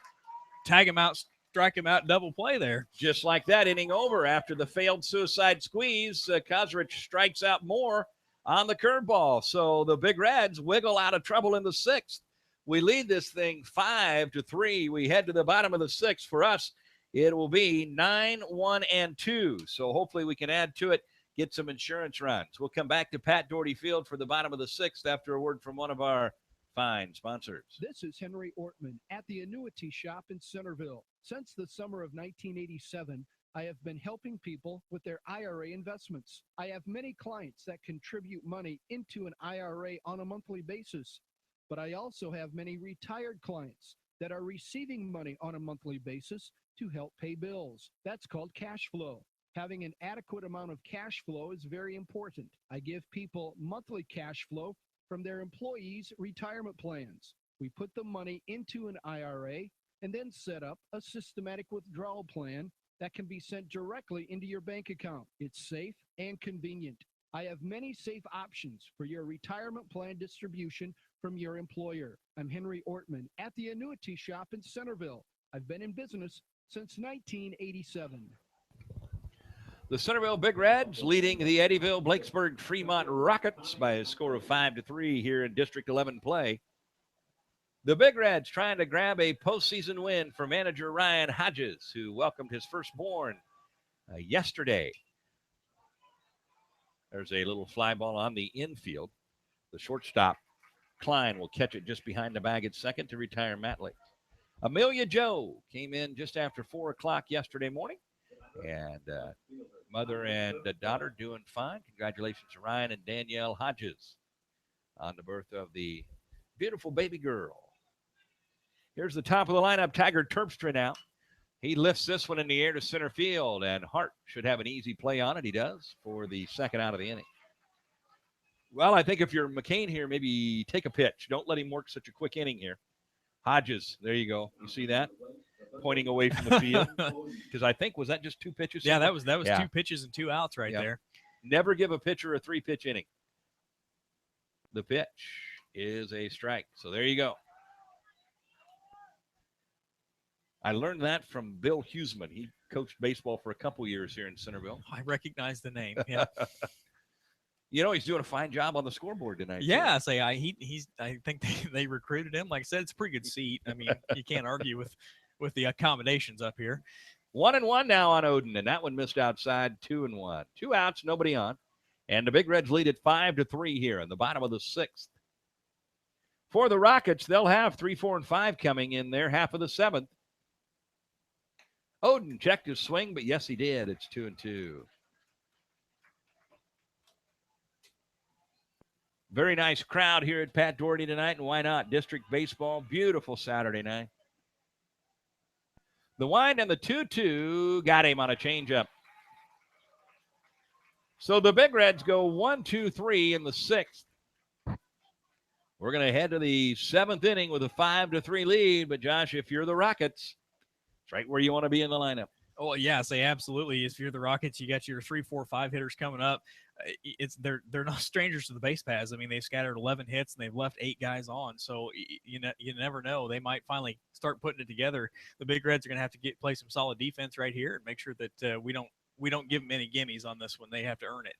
tag him out, strike him out double play there. Just like that, inning over after the failed suicide squeeze. Kazarich strikes out more on the curveball. So the Big Reds wiggle out of trouble in the 6th. We lead this thing 5-3. We head to the bottom of the 6th. For us, it will be 9-1-2. So hopefully we can add to it, get some insurance runs. We'll come back to Pat Doherty Field for the bottom of the 6th after a word from one of our fine sponsors. This is Henry Ortman at the Annuity Shop in Centerville. Since the summer of 1987, I have been helping people with their IRA investments. I have many clients that contribute money into an IRA on a monthly basis, but I also have many retired clients that are receiving money on a monthly basis to help pay bills. That's called cash flow. Having an adequate amount of cash flow is very important. I give people monthly cash flow from their employees' retirement plans. We put the money into an IRA and then set up a systematic withdrawal plan that can be sent directly into your bank account. It's safe and convenient. I have many safe options for your retirement plan distribution from your employer. I'm Henry Ortman at the Annuity Shop in Centerville. I've been in business since 1987. The Centerville Big Reds leading the Eddyville-Blakesburg-Fremont Rockets by a score of 5-3 here in District 11 play. The Big Reds trying to grab a postseason win for manager Ryan Hodges, who welcomed his firstborn yesterday. There's a little fly ball on the infield. The shortstop, Klein, will catch it just behind the bag at second to retire Matley. Amelia Joe came in just after 4 o'clock yesterday morning. And mother and daughter doing fine. Congratulations to Ryan and Danielle Hodges on the birth of the beautiful baby girl. Here's the top of the lineup, Tiger Terpstra now. He lifts this one in the air to center field, and Hart should have an easy play on it. He does for the second out of the inning. Well, I think if you're McCain here, maybe take a pitch. Don't let him work such a quick inning here. Hodges, there you go. You see that? Pointing away from the field. Because I think, was that just 2 pitches? Yeah, that was 2 pitches and 2 outs right there. Never give a pitcher a 3-pitch inning. The pitch is a strike. So there you go. I learned that from Bill Huseman. He coached baseball for a couple years here in Centerville. I recognize the name. Yeah. You know, he's doing a fine job on the scoreboard tonight. Yeah, I think they recruited him. Like I said, it's a pretty good seat. I mean, you can't argue with the accommodations up here. 1-1 now on Oden, and that one missed outside. 2-1. 2 outs, nobody on. And the Big Reds lead at 5-3 here in the bottom of the 6th. For the Rockets, they'll have 3, 4, and 5 coming in their half of the 7th. Oden checked his swing, but yes, he did. It's 2-2. Very nice crowd here at Pat Doherty tonight, and why not? District baseball, beautiful Saturday night. The wind and the 2-2 got him on a changeup. So the Big Reds go 1-2-3 in the 6th. We're going to head to the 7th inning with a 5-3 lead. But, Josh, if you're the Rockets, it's right where you want to be in the lineup. Oh, yeah, absolutely. If you're the Rockets, you got your 3, 4, 5 hitters coming up. They're not strangers to the base paths. I mean, they've scattered 11 hits and they've left 8 guys on. So you never know. They might finally start putting it together. The Big Reds are going to have to play some solid defense right here and make sure that we don't give them any gimmies on this one. They have to earn it.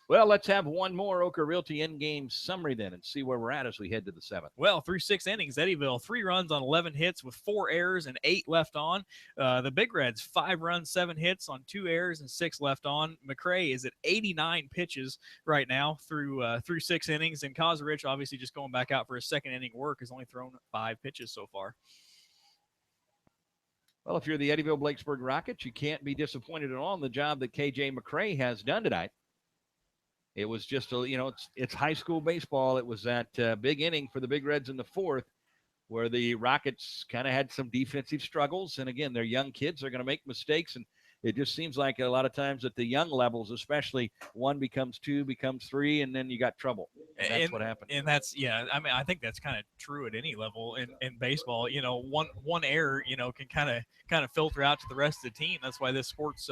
Well, let's have one more Oka Realty in-game summary then and see where we're at as we head to the 7th. Well, through 6 innings, Eddyville, 3 runs on 11 hits with 4 errors and 8 left on. The Big Reds, 5 runs, 7 hits on 2 errors and 6 left on. McRae is at 89 pitches right now through 6 innings. And Kazarich, obviously just going back out for his second inning work, has only thrown 5 pitches so far. Well, if you're the Eddyville-Blakesburg Rockets, you can't be disappointed at all in the job that KJ McRae has done tonight. It was just, it's high school baseball. It was that big inning for the Big Reds in the 4th where the Rockets kind of had some defensive struggles. And again, they're young kids. They're going to make mistakes. And it just seems like a lot of times at the young levels, especially, one becomes two, becomes three, and then you got trouble. And that's what happened. And that's, yeah, I mean, I think that's kind of true at any level in baseball. You know, one error, you know, can kind of filter out to the rest of the team. That's why this sport's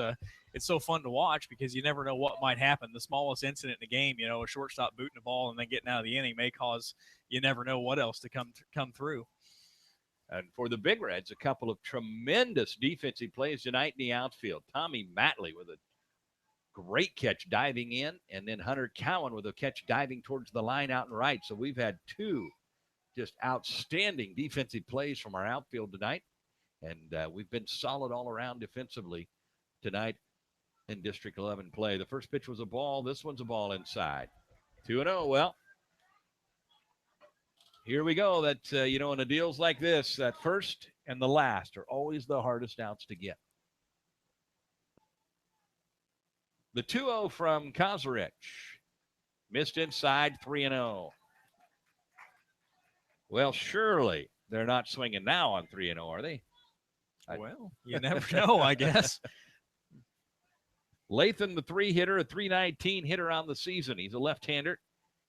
it's so fun to watch, because you never know what might happen. The smallest incident in the game, you know, a shortstop booting the ball and then getting out of the inning may cause you never know what else to come through. And for the Big Reds, a couple of tremendous defensive plays tonight in the outfield. Tommy Matley with a great catch diving in, and then Hunter Cowan with a catch diving towards the line out and right. So we've had two just outstanding defensive plays from our outfield tonight, and we've been solid all around defensively tonight in District 11 play. The first pitch was a ball. This one's a ball inside. 2-0. Well, here we go. That, you know, in the deals like this, that first and the last are always the hardest outs to get. The 2-0 from Kozarich. Missed inside, 3-0. Well, surely they're not swinging now on 3-0, are they? Well, you never know, I guess. Lathan, the 3-hitter, a 319 hitter on the season. He's a left-hander.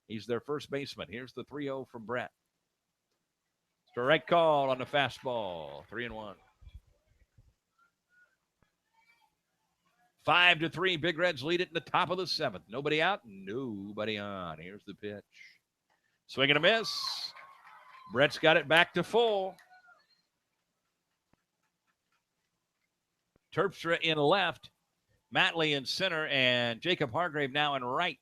He's their first baseman. Here's the 3-0 from Brett. Strike call on the fastball. 3-1. 5-3. Big Reds lead it in the top of the seventh. Nobody out, nobody on. Here's the pitch. Swing and a miss. Brett's got it back to full. Terpstra in left. Matley in center, and Jacob Hargrave now in right.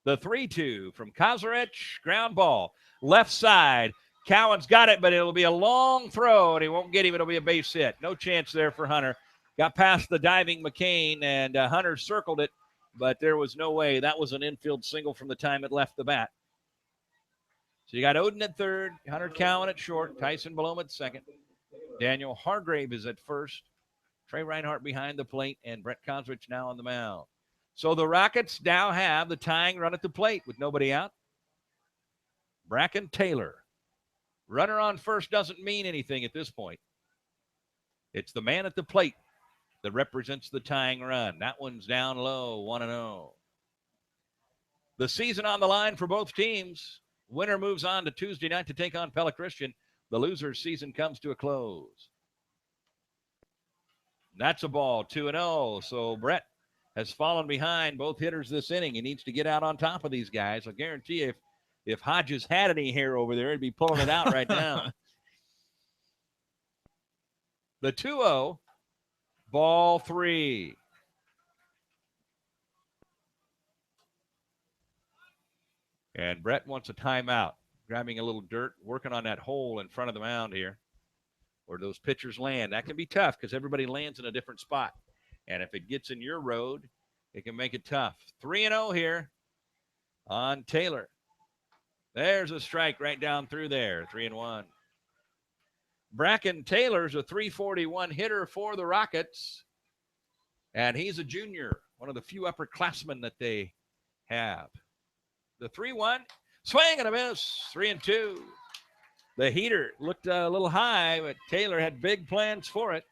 The 3-2 from Kozarich. Ground ball. Left side. Cowan's got it, but it'll be a long throw, and he won't get him. It'll be a base hit. No chance there for Hunter. Got past the diving McCain, and Hunter circled it, but there was no way. That was an infield single from the time it left the bat. So you got Odin at third, Hunter Cowan at short, Tyson Balome at second. Daniel Hargrave is at first. Trey Reinhardt behind the plate, and Brett Kozarich now on the mound. So the Rockets now have the tying run at the plate with nobody out. Bracken Taylor. Runner on first doesn't mean anything at this point. It's the man at the plate that represents the tying run. That one's down low, 1-0. The season on the line for both teams. Winner moves on to Tuesday night to take on Pella Christian. The loser's season comes to a close. That's a ball, 2-0. So Brett has fallen behind both hitters this inning. He needs to get out on top of these guys. I guarantee you, if Hodges had any hair over there, he'd be pulling it out right now. The 2-0, ball 3. And Brett wants a timeout, grabbing a little dirt, working on that hole in front of the mound here, where those pitchers land. That can be tough because everybody lands in a different spot. And if it gets in your road, it can make it tough. 3-0 here on Taylor. There's a strike right down through there, 3-1. Bracken Taylor's a 341 hitter for the Rockets, and he's a junior, one of the few upperclassmen that they have. The 3-1, swing and a miss, 3-2. The heater looked a little high, but Taylor had big plans for it.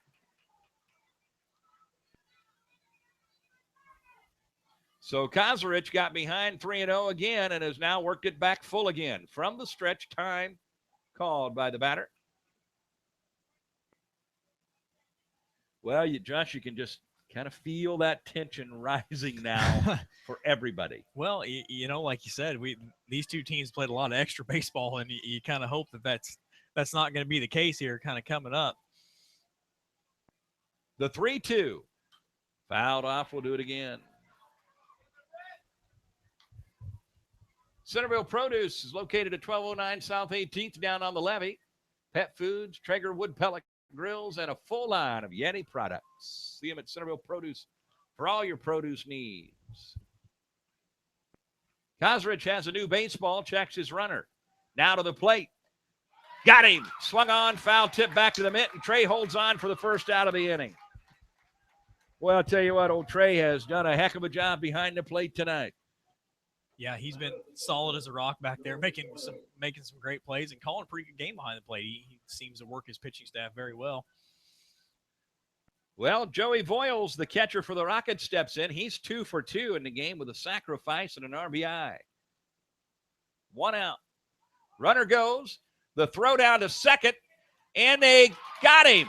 So Kozarich got behind 3-0 again and has now worked it back full again. From the stretch, time called by the batter. Well, Josh, you can just kind of feel that tension rising now for everybody. Well, you know, like you said, these two teams played a lot of extra baseball, and you kind of hope that's not going to be the case here kind of coming up. The 3-2. Fouled off. We'll do it again. Centerville Produce is located at 1209 South 18th down on the levee. Pet foods, Traeger wood pellet grills, and a full line of Yeti products. See them at Centerville Produce for all your produce needs. Kozarich has a new baseball, checks his runner. Now to the plate. Got him. Swung on, foul tip back to the mitt, and Trey holds on for the first out of the inning. Well, I'll tell you what, old Trey has done a heck of a job behind the plate tonight. Yeah, he's been solid as a rock back there, making some great plays and calling a pretty good game behind the plate. He seems to work his pitching staff very well. Well, Joey Voiles, the catcher for the Rockets, steps in. He's 2 for 2 in the game with a sacrifice and an RBI. 1 out. Runner goes. The throw down to second, and they got him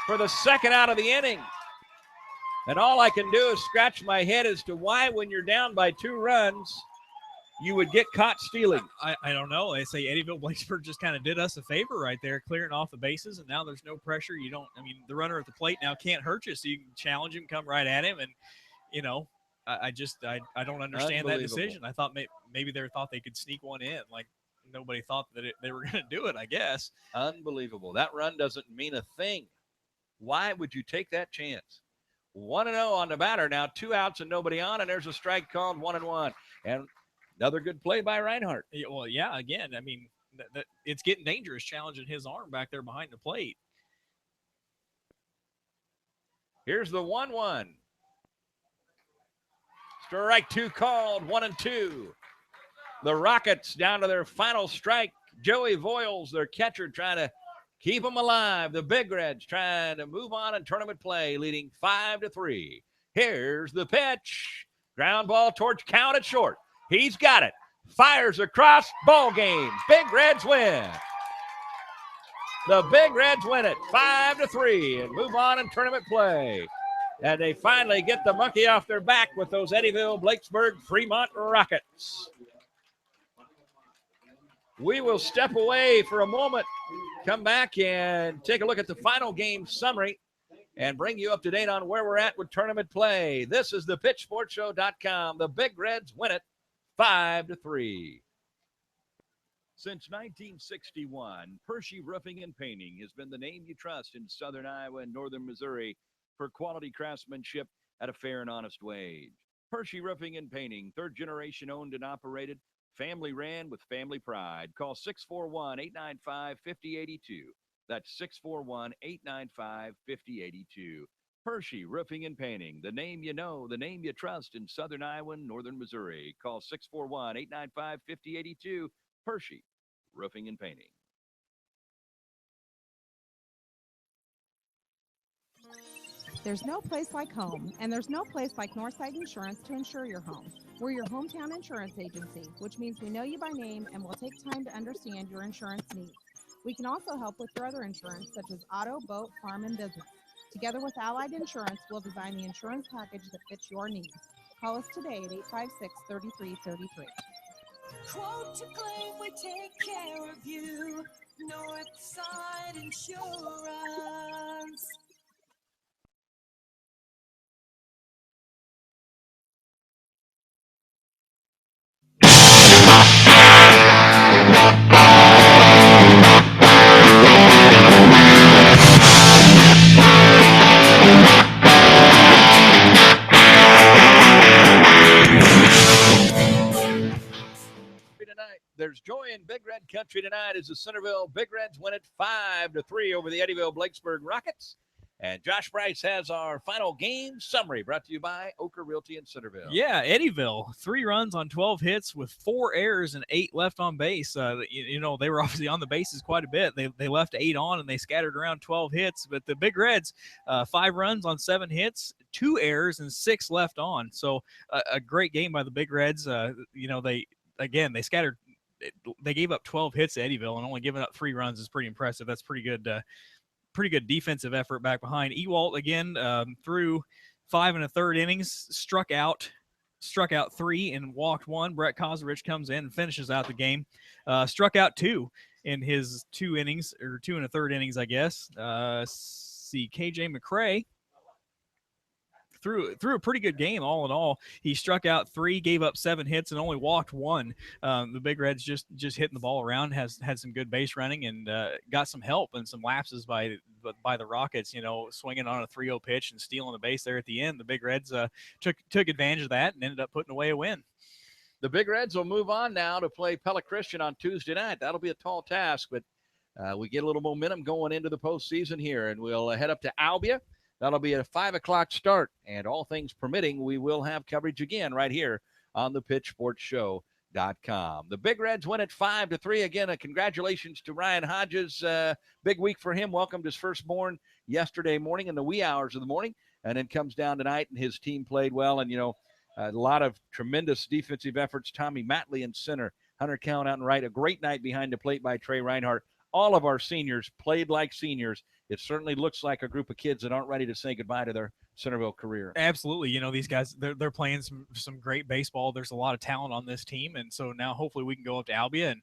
for the second out of the inning. And all I can do is scratch my head as to why, when you're down by 2 runs, you would get caught stealing. I don't know. They say Eddyville-Blakesburg just kind of did us a favor right there, clearing off the bases, and now there's no pressure. The runner at the plate now can't hurt you, so you can challenge him, come right at him, and, I don't understand that decision. I thought maybe they thought they could sneak one in. Like, nobody thought that they were going to do it, I guess. Unbelievable. That run doesn't mean a thing. Why would you take that chance? 1-0 on the batter now, 2 outs and nobody on, and there's a strike called, 1-1. And another good play by Reinhardt. Yeah, well, yeah, again, it's getting dangerous challenging his arm back there behind the plate. Here's the 1-1. Strike 2 called, 1-2. The Rockets down to their final strike. Joey Voiles, their catcher, trying to keep them alive. The Big Reds trying to move on in tournament play, leading 5-3. Here's the pitch. Ground ball towards count at short. He's got it. Fires across, ball game. Big Reds win. The Big Reds win it 5-3 and move on in tournament play. And they finally get the monkey off their back with those Eddyville-Blakesburg-Fremont Rockets. We will step away for a moment, come back and take a look at the final game summary and bring you up to date on where we're at with tournament play. This is the PitchSportsShow.com. The Big Reds win it 5-3. Since 1961, Hershey Roofing and Painting has been the name you trust in southern Iowa and northern Missouri for quality craftsmanship at a fair and honest wage. Hershey Roofing and Painting, 3rd generation owned and operated, family ran with family pride. Call 641-895-5082. That's 641-895-5082. Hershey Roofing and Painting, the name you know, the name you trust in southern Iowa and northern Missouri. Call 641-895-5082. Hershey Roofing and Painting. There's no place like home, and there's no place like Northside Insurance to insure your home. We're your hometown insurance agency, which means we know you by name and will take time to understand your insurance needs. We can also help with your other insurance, such as auto, boat, farm, and business. Together with Allied Insurance, we'll design the insurance package that fits your needs. Call us today at 856-3333. Quote to claim, we take care of you. Northside Insurance. There's joy in Big Red Country tonight as the Centerville Big Reds win it 5-3 over the Eddyville-Blakesburg Rockets. And Josh Bryce has our final game summary brought to you by Oker Realty in Centerville. Yeah, Eddyville, 3 runs on 12 hits with 4 errors and 8 left on base. They were obviously on the bases quite a bit. They left 8 on and they scattered around 12 hits. But the Big Reds, 5 runs on 7 hits, 2 errors and 6 left on. So a great game by the Big Reds. They scattered. They gave up 12 hits to Eddyville, and only giving up 3 runs is pretty impressive. That's pretty good defensive effort back behind. Ewalt again through 5 1/3 innings, struck out 3 and walked 1. Brett Kozarich comes in and finishes out the game. Struck out 2 in his 2 innings, or 2 1/3 innings, I guess. KJ McCray threw a pretty good game all in all. He struck out 3, gave up 7 hits, and only walked 1. The Big Reds just hitting the ball around, had some good base running, and got some help and some lapses by the Rockets, swinging on a 3-0 pitch and stealing the base there at the end. The Big Reds took advantage of that and ended up putting away a win. The Big Reds will move on now to play Pella Christian on Tuesday night. That'll be a tall task, but we get a little momentum going into the postseason here, and we'll head up to Albia That'll be at a 5 o'clock start, and all things permitting, we will have coverage again right here on the PitchSportsShow.com. The Big Reds win at 5-3. Again, congratulations to Ryan Hodges. Big week for him. Welcomed his firstborn yesterday morning in the wee hours of the morning, and then comes down tonight, and his team played well. And, a lot of tremendous defensive efforts. Tommy Matley in center, Hunter Cowan out and right. A great night behind the plate by Trey Reinhardt. All of our seniors played like seniors. It certainly looks like a group of kids that aren't ready to say goodbye to their Centerville career. Absolutely. These guys, they're playing some great baseball. There's a lot of talent on this team. And so now hopefully we can go up to Albia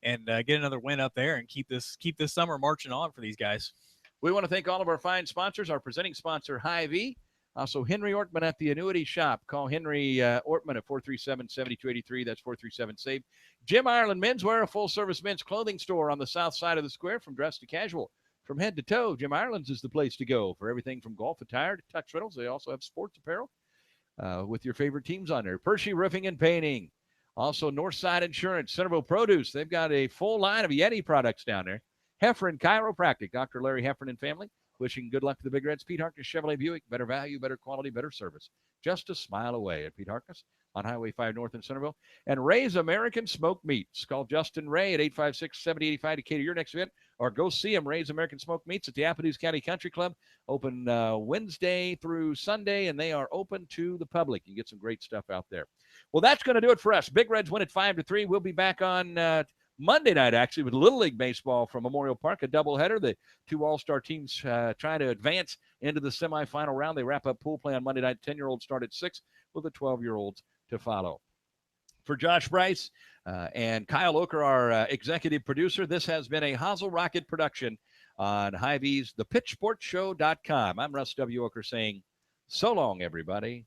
and get another win up there and keep this summer marching on for these guys. We want to thank all of our fine sponsors. Our presenting sponsor, Hy-Vee. Also, Henry Ortman at the Annuity Shop. Call Henry Ortman at 437-7283. That's 437-SAVE. Jim Ireland Menswear, a full-service men's clothing store on the south side of the square, from dress to casual. From head to toe, Jim Ireland's is the place to go for everything from golf attire to tux rentals. They also have sports apparel with your favorite teams on there. Pershey Roofing and Painting. Also, Northside Insurance, Centerville Produce. They've got a full line of Yeti products down there. Heffron Chiropractic, Dr. Larry Heffron and family. Wishing good luck to the Big Reds. Pete Harkness Chevrolet Buick. Better value, better quality, better service. Just a smile away at Pete Harkness on Highway 5 North in Centerville. And Ray's American Smoked Meats. Call Justin Ray at 856-7085 to cater your next event, or go see him. Ray's American Smoked Meats at the Applebee's County Country Club. Open Wednesday through Sunday, and they are open to the public. You can get some great stuff out there. Well, that's going to do it for us. Big Reds win at 5-3. We'll be back on Monday night, actually, with Little League Baseball from Memorial Park, a doubleheader. The two all-star teams trying to advance into the semifinal round. They wrap up pool play on Monday night. 10-year-olds start at 6 with the 12-year-olds to follow. For Josh Bryce and Kyle Oker, our executive producer, this has been a Hazel Rocket production on Hy-Vee's ThePitchSportsShow.com. I'm Russ W. Oker saying so long, everybody.